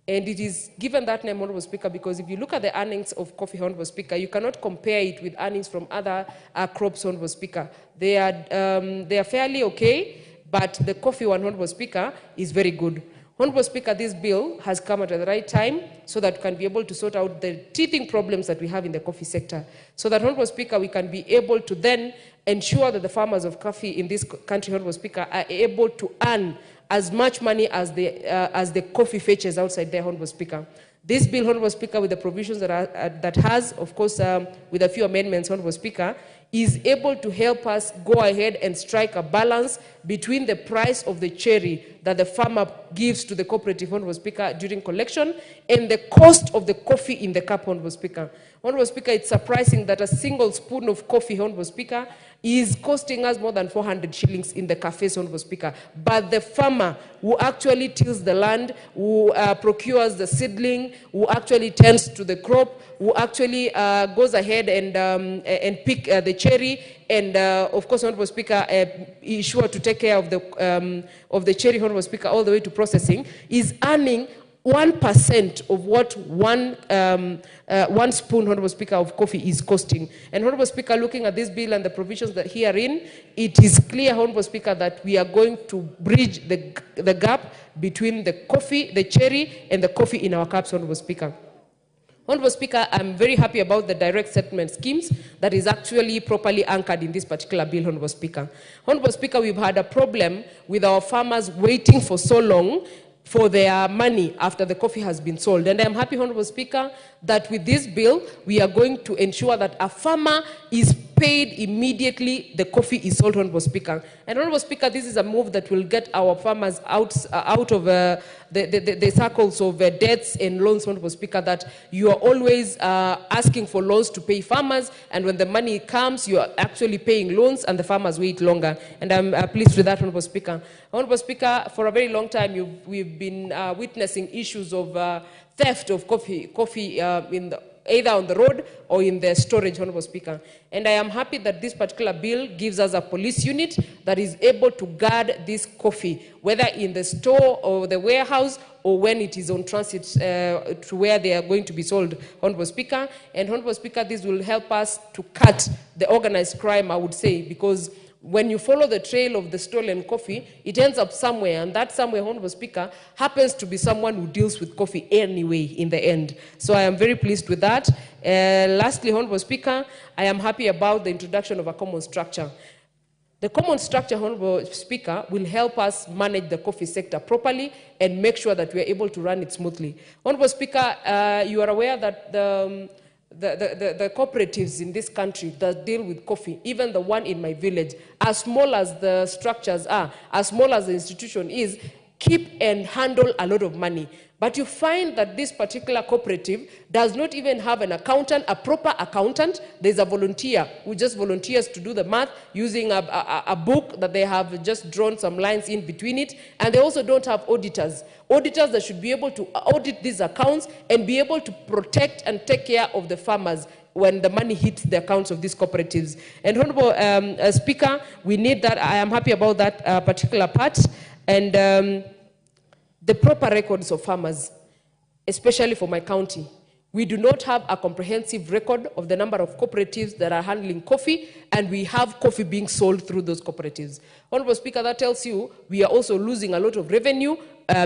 S7: And it is given that name, Honorable Speaker, because if you look at the earnings of coffee, Honorable Speaker, you cannot compare it with earnings from other crops, Honorable Speaker. They are fairly okay, but the coffee one, Honorable Speaker, is very good. Honorable Speaker, this bill has come at the right time so that we can be able to sort out the teething problems that we have in the coffee sector. So that, Honorable Speaker, we can be able to then ensure that the farmers of coffee in this country, Honorable Speaker, are able to earn as much money as the coffee fetches outside there, Honorable Speaker. This bill, Honorable Speaker, with the provisions that has, of course, with a few amendments, Honorable Speaker, is able to help us go ahead and strike a balance between the price of the cherry that the farmer gives to the cooperative, Honorable Speaker, during collection, and the cost of the coffee in the cup, Honorable Speaker. Honorable Speaker, it's surprising that a single spoon of coffee, Honorable Speaker, is costing us more than 400 shillings in the cafes, Honorable Speaker. But the farmer who actually tills the land, who procures the seedling, who actually tends to the crop, who actually goes ahead and pick the cherry, and of course, Honorable Speaker, is sure to take care of the cherry, Honorable Speaker, all the way to processing, is earning 1% of what one spoon, Honorable Speaker, of coffee is costing. And Honorable Speaker, looking at this bill and the provisions that herein, it is clear, Honorable Speaker, that we are going to bridge the gap between the coffee, the cherry, and the coffee in our cups, Honorable Speaker. Honorable Speaker, I'm very happy about the direct settlement schemes that is actually properly anchored in this particular bill, Honorable Speaker. Honorable Speaker, we've had a problem with our farmers waiting for so long for their money after the coffee has been sold. And I'm happy, Honorable Speaker, that with this bill, we are going to ensure that a farmer is paid immediately the coffee is sold, Honorable Speaker. And Honorable Speaker, this is a move that will get our farmers out of the circles of debts and loans, Honorable Speaker, that you are always asking for loans to pay farmers, and when the money comes, you are actually paying loans, and the farmers wait longer. And I'm pleased with that, Honorable Speaker. Honorable Speaker, for a very long time, we've been witnessing issues of theft of coffee either on the road or in the storage, Honorable Speaker. And I am happy that this particular bill gives us a police unit that is able to guard this coffee, whether in the store or the warehouse or when it is on transit to where they are going to be sold, Honorable Speaker. And Honorable Speaker, this will help us to cut the organized crime, I would say, because when you follow the trail of the stolen coffee, it ends up somewhere, and that somewhere, Honorable Speaker, happens to be someone who deals with coffee anyway in the end. So I am very pleased with that. Lastly, Honorable Speaker, I am happy about the introduction of a common structure. The common structure, Honorable Speaker, will help us manage the coffee sector properly and make sure that we are able to run it smoothly. Honorable Speaker, you are aware that the cooperatives in this country that deal with coffee, even the one in my village, as small as the structures are, as small as the institution is, keep and handle a lot of money. But you find that this particular cooperative does not even have an accountant, a proper accountant. There's a volunteer who just volunteers to do the math using a book that they have just drawn some lines in between it. And they also don't have auditors. Auditors that should be able to audit these accounts and be able to protect and take care of the farmers when the money hits the accounts of these cooperatives. And Honorable Speaker, we need that. I am happy about that particular part. And the proper records of farmers, especially for my county. We do not have a comprehensive record of the number of cooperatives that are handling coffee, and we have coffee being sold through those cooperatives. Honorable Speaker, that tells you we are also losing a lot of revenue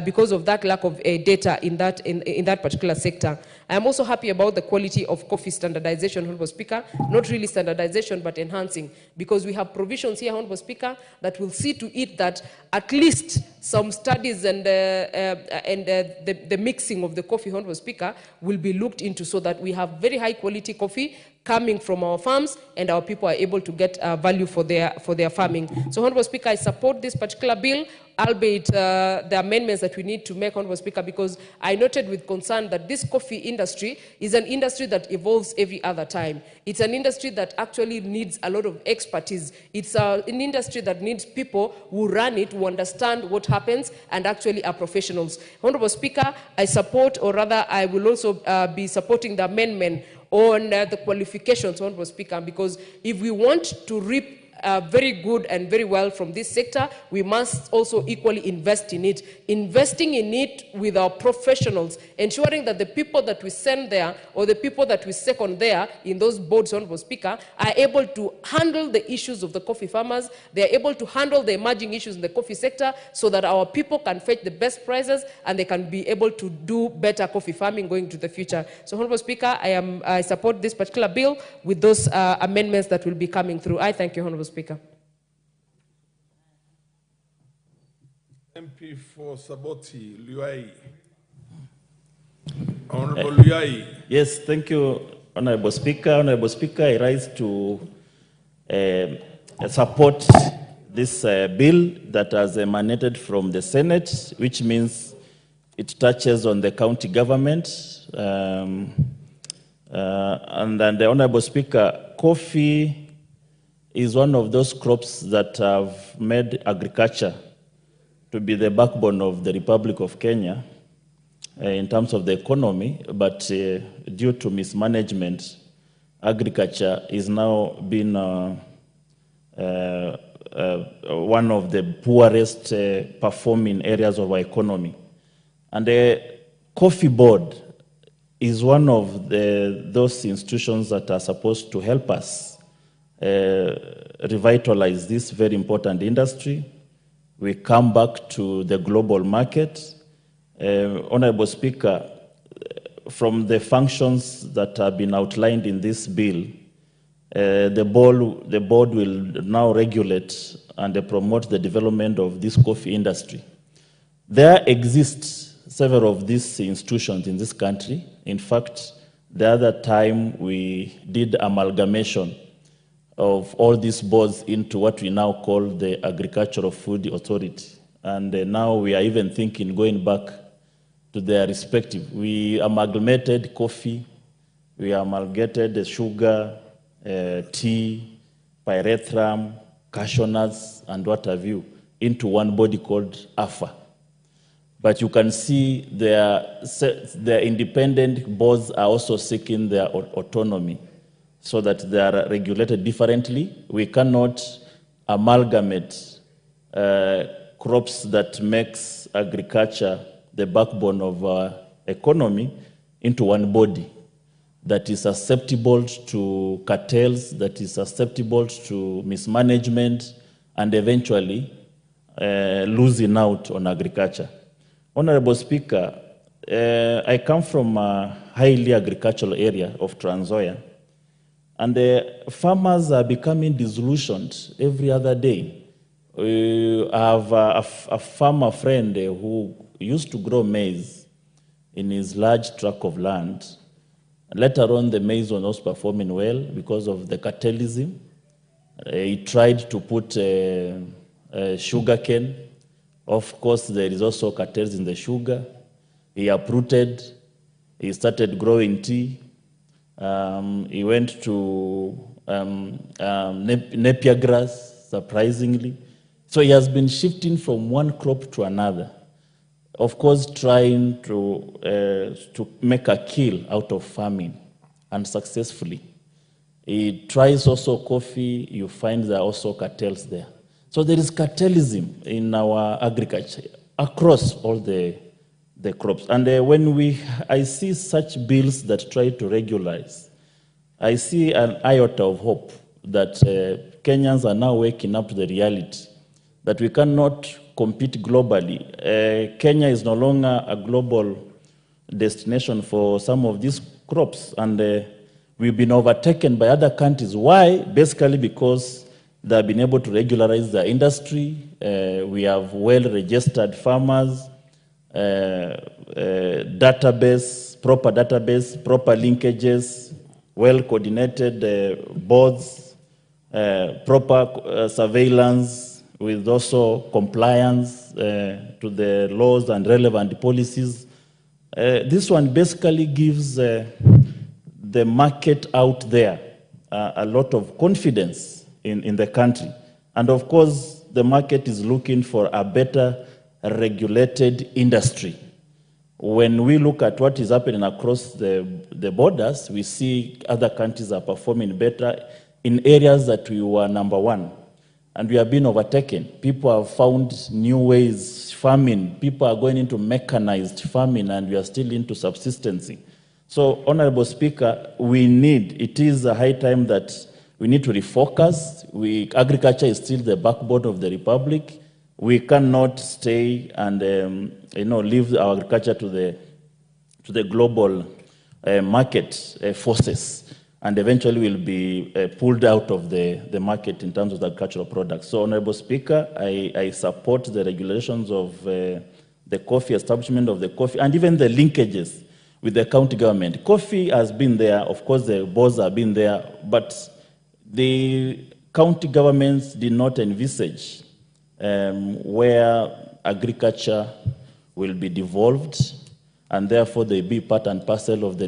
S7: because of that lack of data in that particular sector. I am also happy about the quality of coffee standardization, Honorable Speaker, not really standardization, but enhancing, because we have provisions here, Honorable Speaker, that will see to it that at least some studies and the mixing of the coffee, Honorable Speaker, will be looked into so that we have very high quality coffee coming from our farms and our people are able to get value for their farming. So, Honorable Speaker, I support this particular bill, albeit the amendments that we need to make, Honorable Speaker, because I noted with concern that this coffee industry is an industry that evolves every other time. It's an industry that actually needs a lot of expertise. It's an industry that needs people who run it, who understand what happens, and actually are professionals. Honorable Speaker, I support, or rather I will also be supporting the amendment on the qualifications, Honorable Speaker, because if we want to reap very good and very well from this sector, we must also equally invest in it. Investing in it with our professionals, ensuring that the people that we send there or the people that we second there in those boards, Honorable Speaker, are able to handle the issues of the coffee farmers, they are able to handle the emerging issues in the coffee sector so that our people can fetch the best prices and they can be able to do better coffee farming going to the future. So, Honorable Speaker, I support this particular bill with those amendments that will be coming through. I thank you, Honorable Speaker.
S6: MP for Saboti, Luai. Honorable Luai.
S8: Yes, thank you, Honorable Speaker. Honorable Speaker, I rise to support this bill that has emanated from the Senate, which means it touches on the county government. And then the Honorable Speaker, coffee is one of those crops that have made agriculture to be the backbone of the Republic of Kenya in terms of the economy, but due to mismanagement, agriculture is now being one of the poorest performing areas of our economy. And the Coffee Board is one of those institutions that are supposed to help us revitalize this very important industry. We come back to the global market. Honorable Speaker, from the functions that have been outlined in this bill, the board will now regulate and promote the development of this coffee industry. There exist several of these institutions in this country. In fact, the other time we did amalgamation of all these boards into what we now call the Agricultural Food Authority. And now we are even thinking going back to their respective. We amalgamated coffee, we amalgamated the sugar, tea, pyrethrum, cashew nuts, and what have you, into one body called AFA. But you can see their independent boards are also seeking their autonomy so that they are regulated differently. We cannot amalgamate crops that makes agriculture the backbone of our economy into one body that is susceptible to cartels, that is susceptible to mismanagement, and eventually losing out on agriculture. Honorable Speaker, I come from a highly agricultural area of Trans Nzoia, and the farmers are becoming disillusioned every other day. I have a farmer friend who used to grow maize in his large tract of land. Later on, the maize was not performing well because of the cartelism. He tried to put sugar cane. Of course, there is also cartels in the sugar. He uprooted. He started growing tea. He went to napier grass, surprisingly. So he has been shifting from one crop to another. Of course, trying to make a kill out of farming, and successfully. He tries also coffee, you find there are also cartels there. So there is cartelism in our agriculture across all the crops. And when I see such bills that try to regularize, I see an iota of hope that Kenyans are now waking up to the reality that we cannot compete globally. Kenya is no longer a global destination for some of these crops, and we've been overtaken by other countries. Why? Basically because they've been able to regularize their industry. We have well-registered farmers, database, proper linkages, well-coordinated boards, proper surveillance, with also compliance to the laws and relevant policies. This one basically gives the market out there a lot of confidence in the country. And of course, the market is looking for a better regulated industry. When we look at what is happening across the borders, we see other countries are performing better in areas that we were number one. And we have been overtaken. People have found new ways farming. People are going into mechanized farming, and we are still into subsistency. So, Honorable Speaker, it is a high time that we need to refocus. Agriculture is still the backbone of the Republic. We cannot stay and leave our agriculture to the global market forces, and eventually will be pulled out of the market in terms of the agricultural products. So, Honorable Speaker, I support the regulations of the coffee, establishment of the coffee, and even the linkages with the county government. Coffee has been there, of course the boards have been there, but the county governments did not envisage where agriculture will be devolved and therefore they be part and parcel of the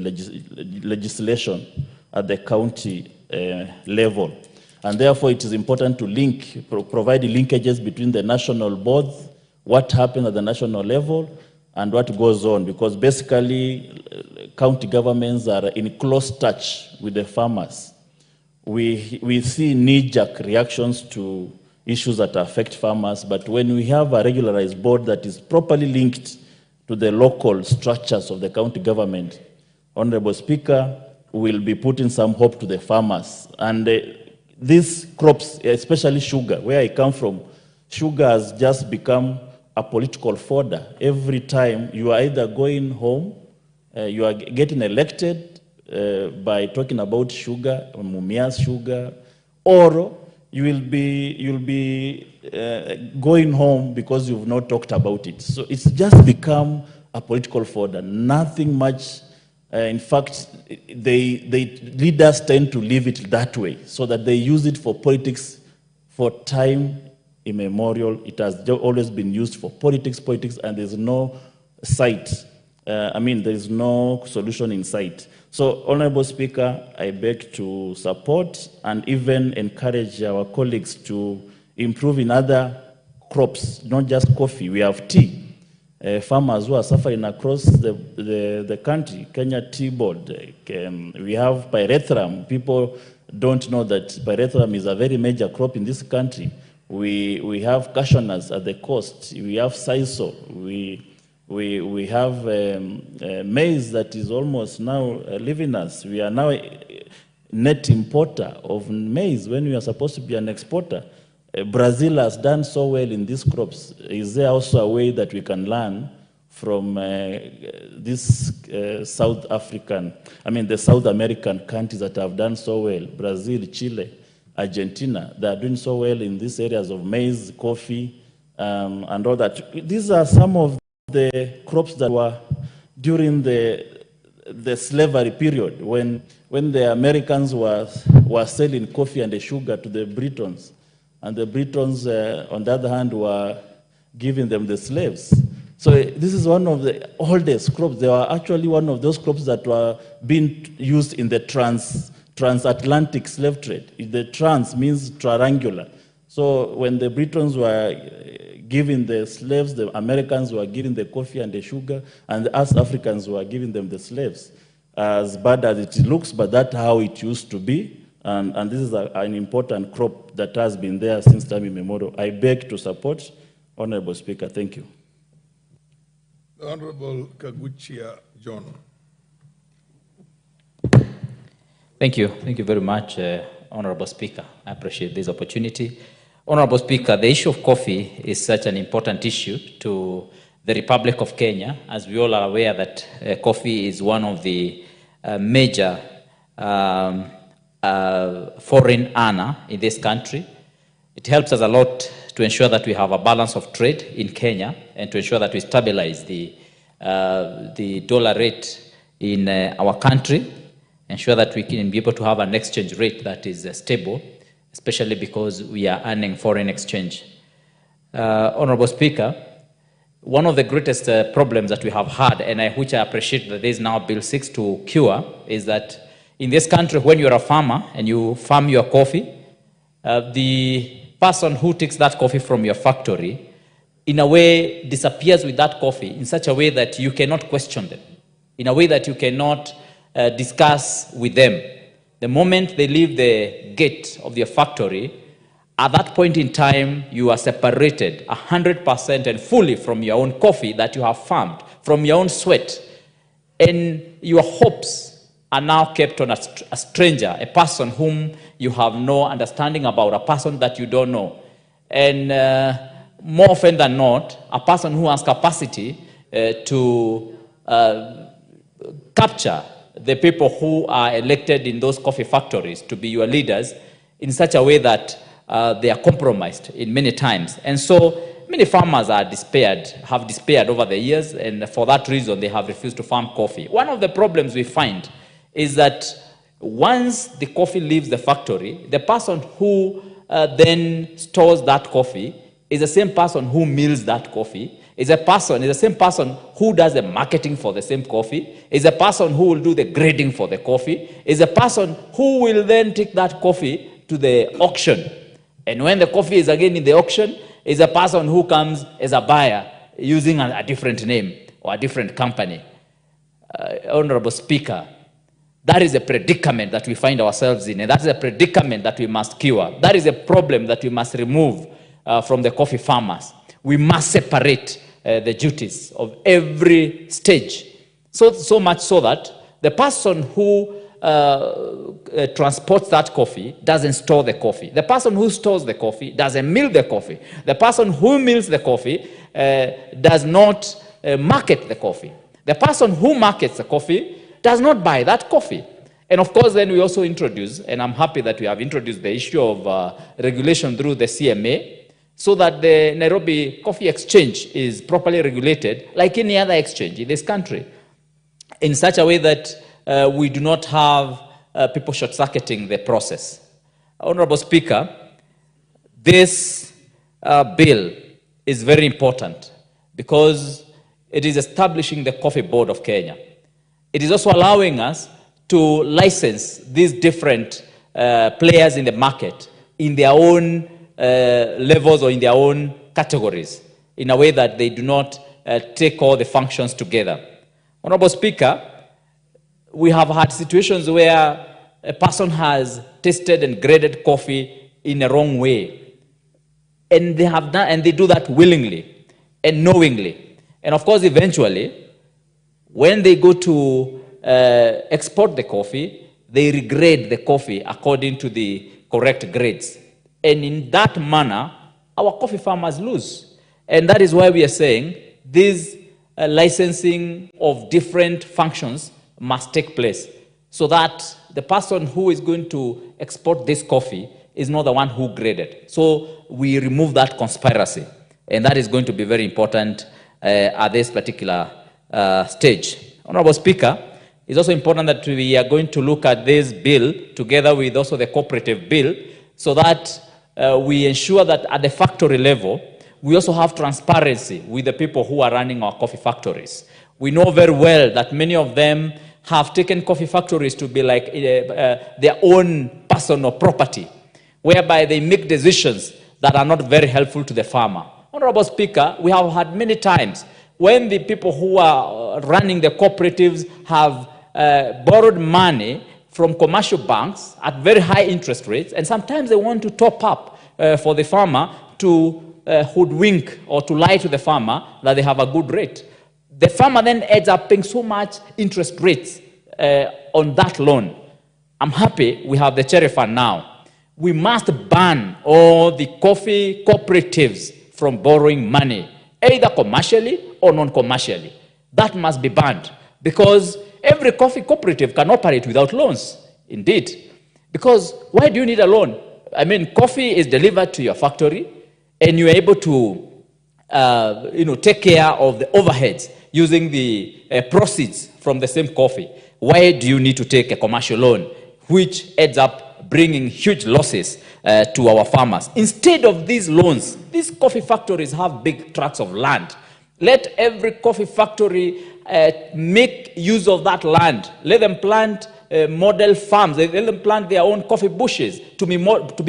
S8: legislation at the county level. And therefore it is important to provide linkages between the national boards, what happens at the national level, and what goes on, because basically county governments are in close touch with the farmers. We see knee-jerk reactions to issues that affect farmers, but when we have a regularized board that is properly linked to the local structures of the county government, Honorable Speaker, will be putting some hope to the farmers. And these crops, especially sugar, where I come from, sugar has just become a political fodder. Every time you are either going home, you are getting elected by talking about sugar, Mumia's sugar, or you'll be going home because you've not talked about it. So it's just become a political fodder. Nothing much. In fact, leaders tend to leave it that way, so that they use it for politics for time immemorial. It has always been used for politics, and there's no sight. There is no solution in sight. So, Honorable Speaker, I beg to support and even encourage our colleagues to improve in other crops, not just coffee. We have tea. Farmers who are suffering across the country, Kenya Tea Board. We have pyrethrum. People don't know that pyrethrum is a very major crop in this country. We have cashew nuts at the coast. We have sisal. We have maize that is almost now leaving us. We are now a net importer of maize when we are supposed to be an exporter. Brazil has done so well in these crops. Is there also a way that we can learn from these the South American countries that have done so well? Brazil, Chile, Argentina, they are doing so well in these areas of maize, coffee, and all that. These are some of the crops that were during the slavery period, when the Americans were selling coffee and the sugar to the Britons. And the Britons, on the other hand, were giving them the slaves. So this is one of the oldest crops. They were actually one of those crops that were being used in the transatlantic slave trade. The trans means triangular. So when the Britons were giving the slaves, the Americans were giving the coffee and the sugar, and us Africans were giving them the slaves. As bad as it looks, but that's how it used to be. And this is an important crop that has been there since time immemorial. I beg to support. Honorable Speaker, thank you.
S9: The Honorable Kaguchia John.
S11: Thank you. Thank you very much, Honorable Speaker. I appreciate this opportunity. Honorable Speaker, the issue of coffee is such an important issue to the Republic of Kenya, as we all are aware that coffee is one of the major foreign earner in this country. It helps us a lot to ensure that we have a balance of trade in Kenya and to ensure that we stabilize the dollar rate in our country, ensure that we can be able to have an exchange rate that is stable, especially because we are earning foreign exchange. Honorable Speaker, one of the greatest problems that we have had, and which I appreciate that there is now Bill 6 to cure, is that in this country, when you're a farmer and you farm your coffee, the person who takes that coffee from your factory, in a way, disappears with that coffee in such a way that you cannot question them, in a way that you cannot discuss with them. The moment they leave the gate of your factory, at that point in time, you are separated 100% and fully from your own coffee that you have farmed, from your own sweat. And your hopes are now kept on a stranger, a person whom you have no understanding about, a person that you don't know. And more often than not, a person who has capacity to capture the people who are elected in those coffee factories to be your leaders in such a way that they are compromised in many times. And so many farmers have despaired over the years, and for that reason, they have refused to farm coffee. One of the problems we find is that once the coffee leaves the factory, the person who then stores that coffee is the same person who mills that coffee, Is the same person who does the marketing for the same coffee, is a person who will do the grading for the coffee, is a person who will then take that coffee to the auction. And when the coffee is again in the auction, is a person who comes as a buyer using a different name or a different company. Honorable Speaker, that is a predicament that we find ourselves in, and that is a predicament that we must cure. That is a problem that we must remove from the coffee farmers. We must separate the duties of every stage, so much so that the person who transports that coffee doesn't store the coffee. The person who stores the coffee doesn't mill the coffee. The person who mills the coffee does not market the coffee. The person who markets the coffee does not buy that coffee. And of course, then we also introduce, and I'm happy that we have introduced the issue of regulation through the CMA, so that the Nairobi Coffee Exchange is properly regulated like any other exchange in this country, in such a way that we do not have people short-circuiting the process. Honorable Speaker, this bill is very important because it is establishing the Coffee Board of Kenya. It is also allowing us to license these different players in the market in their own levels or in their own categories, in a way that they do not take all the functions together. Honorable Speaker, we have had situations where a person has tasted and graded coffee in a wrong way, and they do that willingly and knowingly. And of course, eventually, when they go to export the coffee, they regrade the coffee according to the correct grades. And in that manner, our coffee farmers lose. And that is why we are saying this licensing of different functions must take place, so that the person who is going to export this coffee is not the one who graded. So we remove that conspiracy. And that is going to be very important at this particular stage. Honorable Speaker, it's also important that we are going to look at this bill together with also the cooperative bill, so that we ensure that at the factory level, we also have transparency with the people who are running our coffee factories. We know very well that many of them have taken coffee factories to be like their own personal property, whereby they make decisions that are not very helpful to the farmer. Honorable Speaker, we have had many times when the people who are running the cooperatives have borrowed money from commercial banks at very high interest rates, and sometimes they want to top up for the farmer to hoodwink or to lie to the farmer that they have a good rate. The farmer then ends up paying so much interest rates on that loan. I'm happy we have the cherry fund now. We must ban all the coffee cooperatives from borrowing money, either commercially or non-commercially. That must be banned, because every coffee cooperative can operate without loans, indeed. Because why do you need a loan? I mean, coffee is delivered to your factory, and you're able to take care of the overheads using the proceeds from the same coffee. Why do you need to take a commercial loan, which ends up bringing huge losses to our farmers? Instead of these loans, these coffee factories have big tracts of land. Let every coffee factory make use of that land. Let them plant model farms. Let them plant their own coffee bushes to be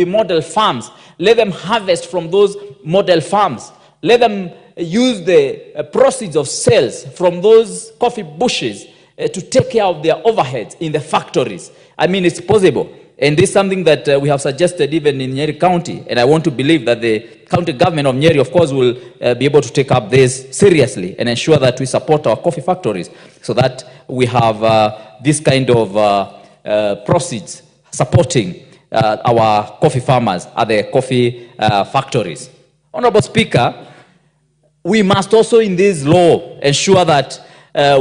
S11: model farms. Let them harvest from those model farms. Let them use the proceeds of sales from those coffee bushes to take care of their overheads in the factories. I mean, it's possible. And this is something that we have suggested even in Nyeri County. And I want to believe that the county government of Nyeri, of course, will be able to take up this seriously and ensure that we support our coffee factories, so that we have this kind of proceeds supporting our coffee farmers at the coffee factories. Honorable Speaker, we must also in this law ensure that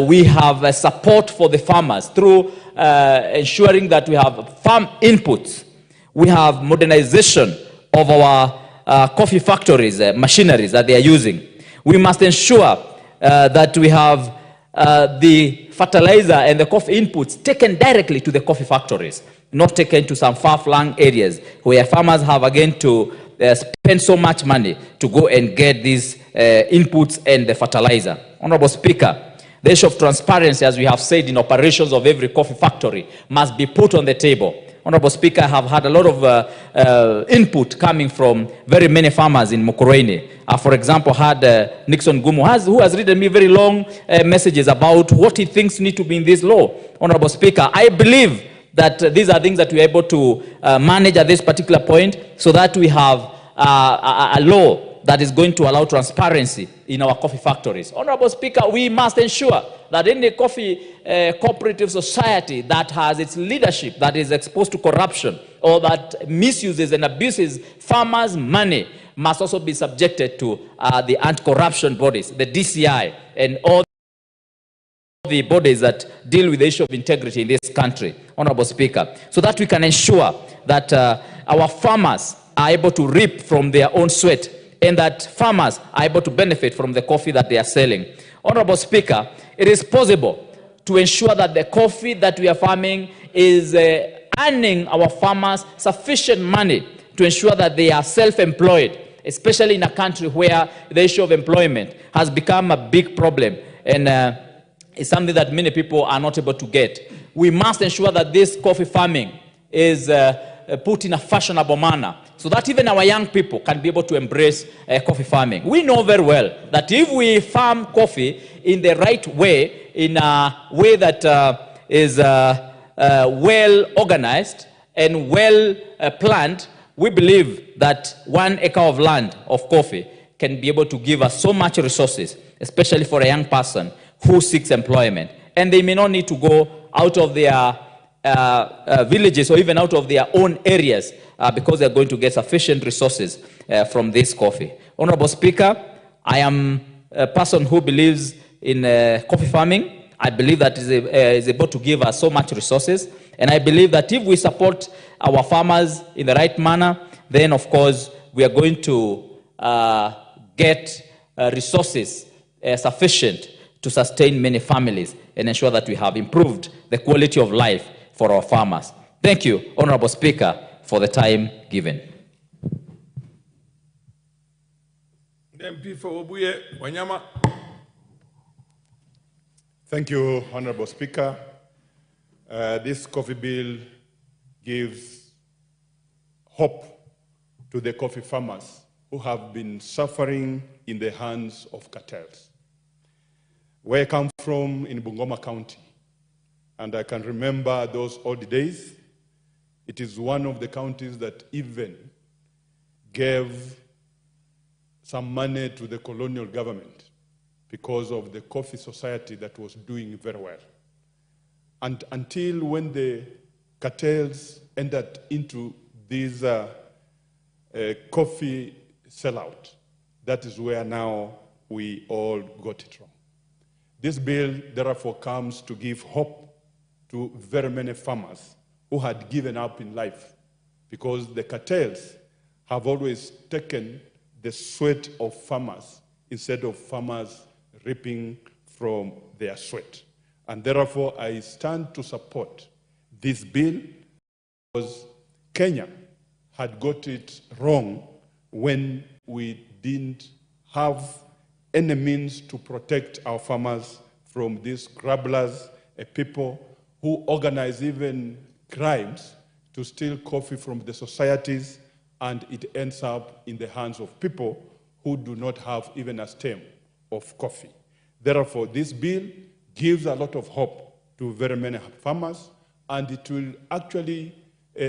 S11: we have support for the farmers through ensuring that we have farm inputs. We have modernization of our coffee factories, machineries that they are using. We must ensure that we have the fertilizer and the coffee inputs taken directly to the coffee factories, not taken to some far-flung areas where farmers have again to spend so much money to go and get these inputs and the fertilizer. Honorable Speaker, the issue of transparency, as we have said, in operations of every coffee factory must be put on the table. Honorable Speaker, I have had a lot of input coming from very many farmers in Mukurweini. For example, had Nixon Gumu, who has written me very long messages about what he thinks need to be in this law. Honorable Speaker, I believe that these are things that we are able to manage at this particular point so that we have a law that is going to allow transparency in our coffee factories. Honorable Speaker, we must ensure that any coffee cooperative society that has its leadership that is exposed to corruption or that misuses and abuses farmers' money must also be subjected to the anti-corruption bodies, the DCI, and all the bodies that deal with the issue of integrity in this country, Honorable Speaker, so that we can ensure that our farmers are able to reap from their own sweat and that farmers are able to benefit from the coffee that they are selling. Honorable Speaker, it is possible to ensure that the coffee that we are farming is earning our farmers sufficient money to ensure that they are self-employed, especially in a country where the issue of employment has become a big problem and it's something that many people are not able to get. We must ensure that this coffee farming is put in a fashionable manner so that even our young people can be able to embrace coffee farming. We know very well that if we farm coffee in the right way, in a way that is well organized and well planned, we believe that 1 acre of land of coffee can be able to give us so much resources, especially for a young person who seeks employment. And they may not need to go out of their villages or even out of their own areas because they're going to get sufficient resources from this coffee. Honorable Speaker, I am a person who believes in coffee farming. I believe that is able to give us so much resources. And I believe that if we support our farmers in the right manner, then of course we are going to get resources sufficient to sustain many families and ensure that we have improved the quality of life for our farmers. Thank you, Honorable Speaker, for the time given.
S9: MP for Obuye, Wanyama.
S21: Thank you, Honorable Speaker. This coffee bill gives hope to the coffee farmers who have been suffering in the hands of cartels. Where I come from in Bungoma County, and I can remember those old days, it is one of the counties that even gave some money to the colonial government because of the coffee society that was doing very well. And until when the cartels entered into this coffee sellout, that is where now we all got it wrong. This bill, therefore, comes to give hope to very many farmers who had given up in life because the cartels have always taken the sweat of farmers instead of farmers reaping from their sweat. And therefore, I stand to support this bill because Kenya had got it wrong when we didn't have any means to protect our farmers from these grabblers, people who organize even crimes to steal coffee from the societies, and it ends up in the hands of people who do not have even a stem of coffee. Therefore, this bill gives a lot of hope to very many farmers, and it will actually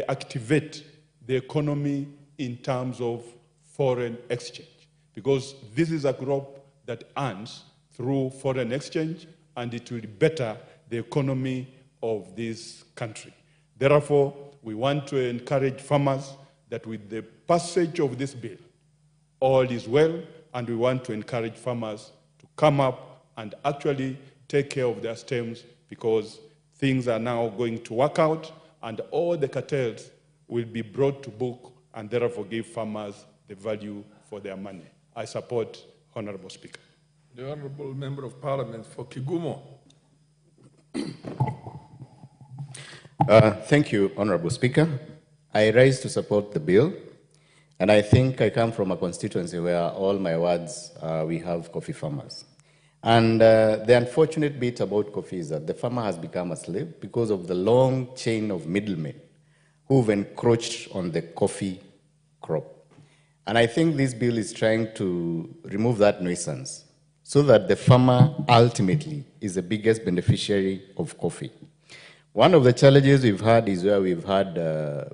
S21: activate the economy in terms of foreign exchange, because this is a crop that earns through foreign exchange, and it will better the economy of this country. Therefore, we want to encourage farmers that with the passage of this bill, all is well, and we want to encourage farmers to come up and actually take care of their stems, because things are now going to work out, and all the cartels will be brought to book, and therefore give farmers the value for their money. I support Honorable Speaker.
S9: The Honorable Member of Parliament for Kigumo.
S12: Thank you, Honorable Speaker. I rise to support the bill.
S22: And I think I come from a constituency where all my wards, we have coffee farmers. And the unfortunate bit about coffee is that the farmer has become a slave because of the long chain of middlemen who've encroached on the coffee crop. And I think this bill is trying to remove that nuisance so that the farmer ultimately is the biggest beneficiary of coffee. One of the challenges we've had is where we've had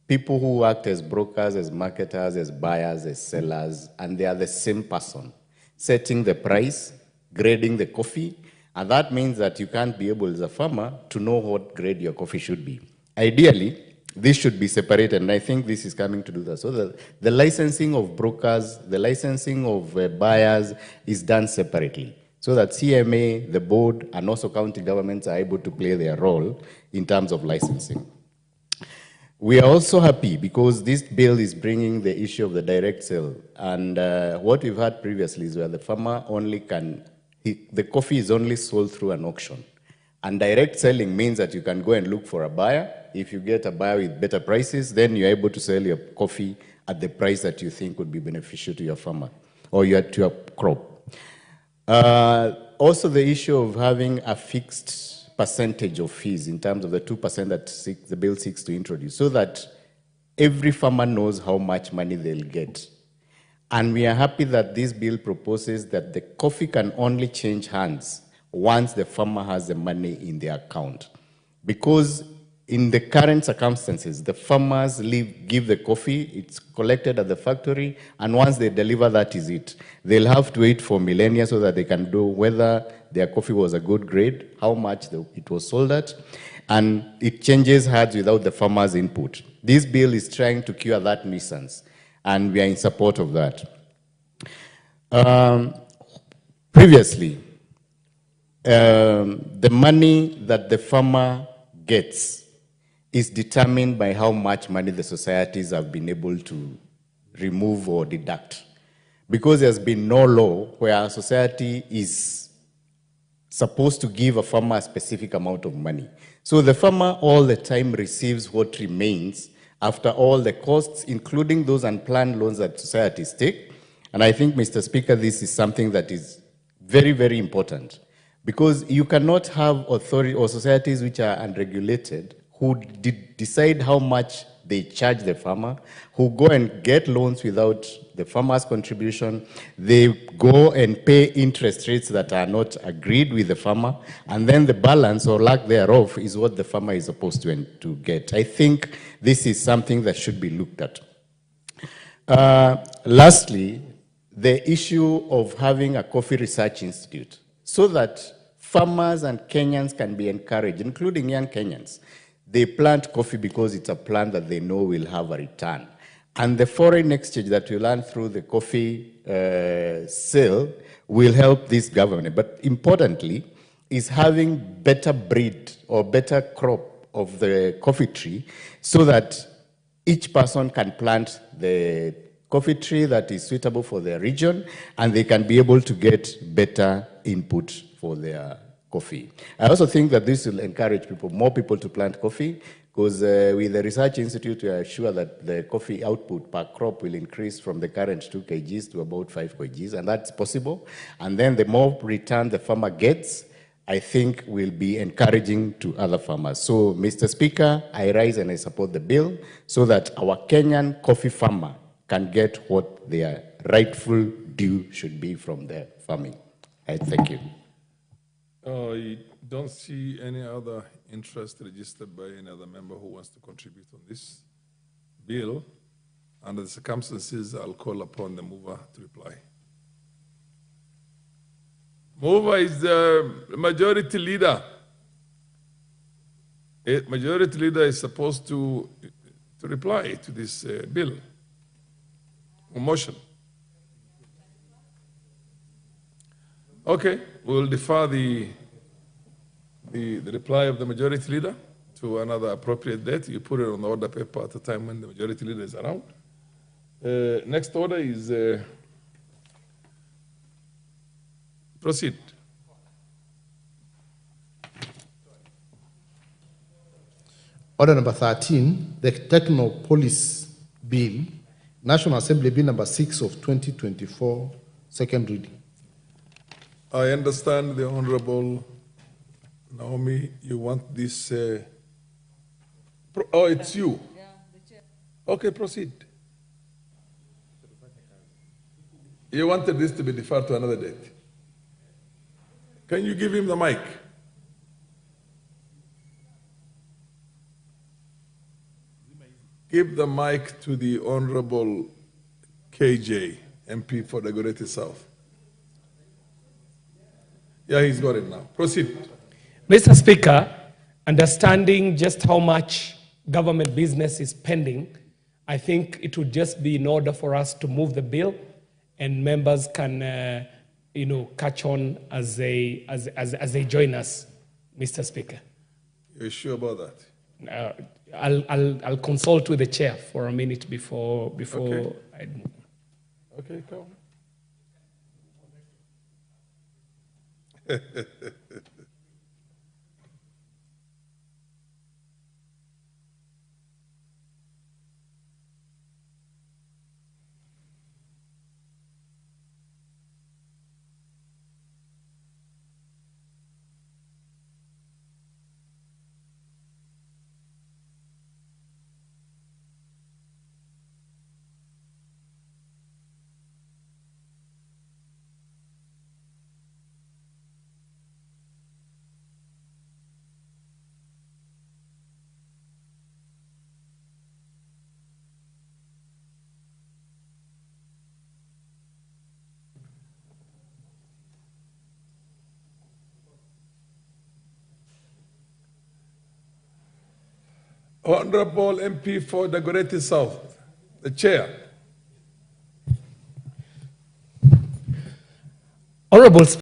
S22: people who act as brokers, as marketers, as buyers, as sellers, and they are the same person, setting the price, grading the coffee, and that means that you can't be able as a farmer to know what grade your coffee should be. Ideally, this should be separated, and I think this is coming to do that. So the licensing of brokers, the licensing of buyers is done separately, so that CMA, the board, and also county governments are able to play their role in terms of licensing. We are also happy because this bill is bringing the issue of the direct sale. And what we've had previously is where the farmer only can, the coffee is only sold through an auction. And direct selling means that you can go and look for a buyer. If you get a buyer with better prices, then you're able to sell your coffee at the price that you think would be beneficial to your farmer or to your crop. Also the issue of having a fixed percentage of fees in terms of the 2% that the bill seeks to introduce, so that every farmer knows how much money they'll get. And we are happy that this bill proposes that the coffee can only change hands once the farmer has the money in their account. Because in the current circumstances, the farmers give the coffee, it's collected at the factory, and once they deliver, that is it. They'll have to wait for millennia so that they can do whether their coffee was a good grade, how much it was sold at, and it changes hands without the farmer's input. This bill is trying to cure that nuisance, and we are in support of that. Previously, the money that the farmer gets is determined by how much money the societies have been able to remove or deduct. Because there's been no law where a society is supposed to give a farmer a specific amount of money. So the farmer all the time receives what remains after all the costs, including those unplanned loans that societies take. And I think, Mr. Speaker, this is something that is very, very important. Because you cannot have authority or societies which are unregulated who decide how much they charge the farmer, who go and get loans without the farmer's contribution. They go and pay interest rates that are not agreed with the farmer, and then the balance or lack thereof is what the farmer is supposed to get. I think this is something that should be looked at. Lastly, the issue of having a coffee research institute so that farmers and Kenyans can be encouraged, including young Kenyans. They plant coffee because it's a plant that they know will have a return. And the foreign exchange that we learn through the coffee sale will help this government. But importantly, is having better breed or better crop of the coffee tree so that each person can plant the coffee tree that is suitable for their region, and they can be able to get better input for their coffee. I also think that this will encourage more people to plant coffee, because with the Research Institute, we are sure that the coffee output per crop will increase from the current 2 kgs to about 5 kgs, and that's possible. And then the more return the farmer gets, I think will be encouraging to other farmers. So, Mr. Speaker, I rise and I support the bill so that our Kenyan coffee farmer can get what their rightful due should be from their farming. I thank you.
S9: I don't see any other interest registered by any other member who wants to contribute on this bill. Under the circumstances, I'll call upon the mover to reply. Mover is the majority leader. A majority leader is supposed to reply to this bill or motion. Okay, we'll defer the reply of the majority leader to another appropriate date. You put it on the order paper at the time when the majority leader is around. Next order is proceed.
S12: Order number 13, the Techno Police Bill National Assembly Bill number 6 of 2024, second reading.
S9: I understand the Honorable Naomi, you want this. Oh, it's you. Yeah, the chair. Okay, proceed. You wanted this to be deferred to another date. Can you give him the mic? Give the mic to the Honorable KJ, MP for the Dagoretti South. Yeah, he's got it now. Proceed.
S14: Mr. Speaker, understanding just how much government business is pending, I think it would just be in order for us to move the bill and members can, catch on as they join us, Mr. Speaker.
S9: You're sure about that?
S14: I'll consult with the chair for a minute before
S9: Okay.
S14: I...
S9: Okay, come. Honorable MP for the Dagoretti South, the chair.
S14: Honorable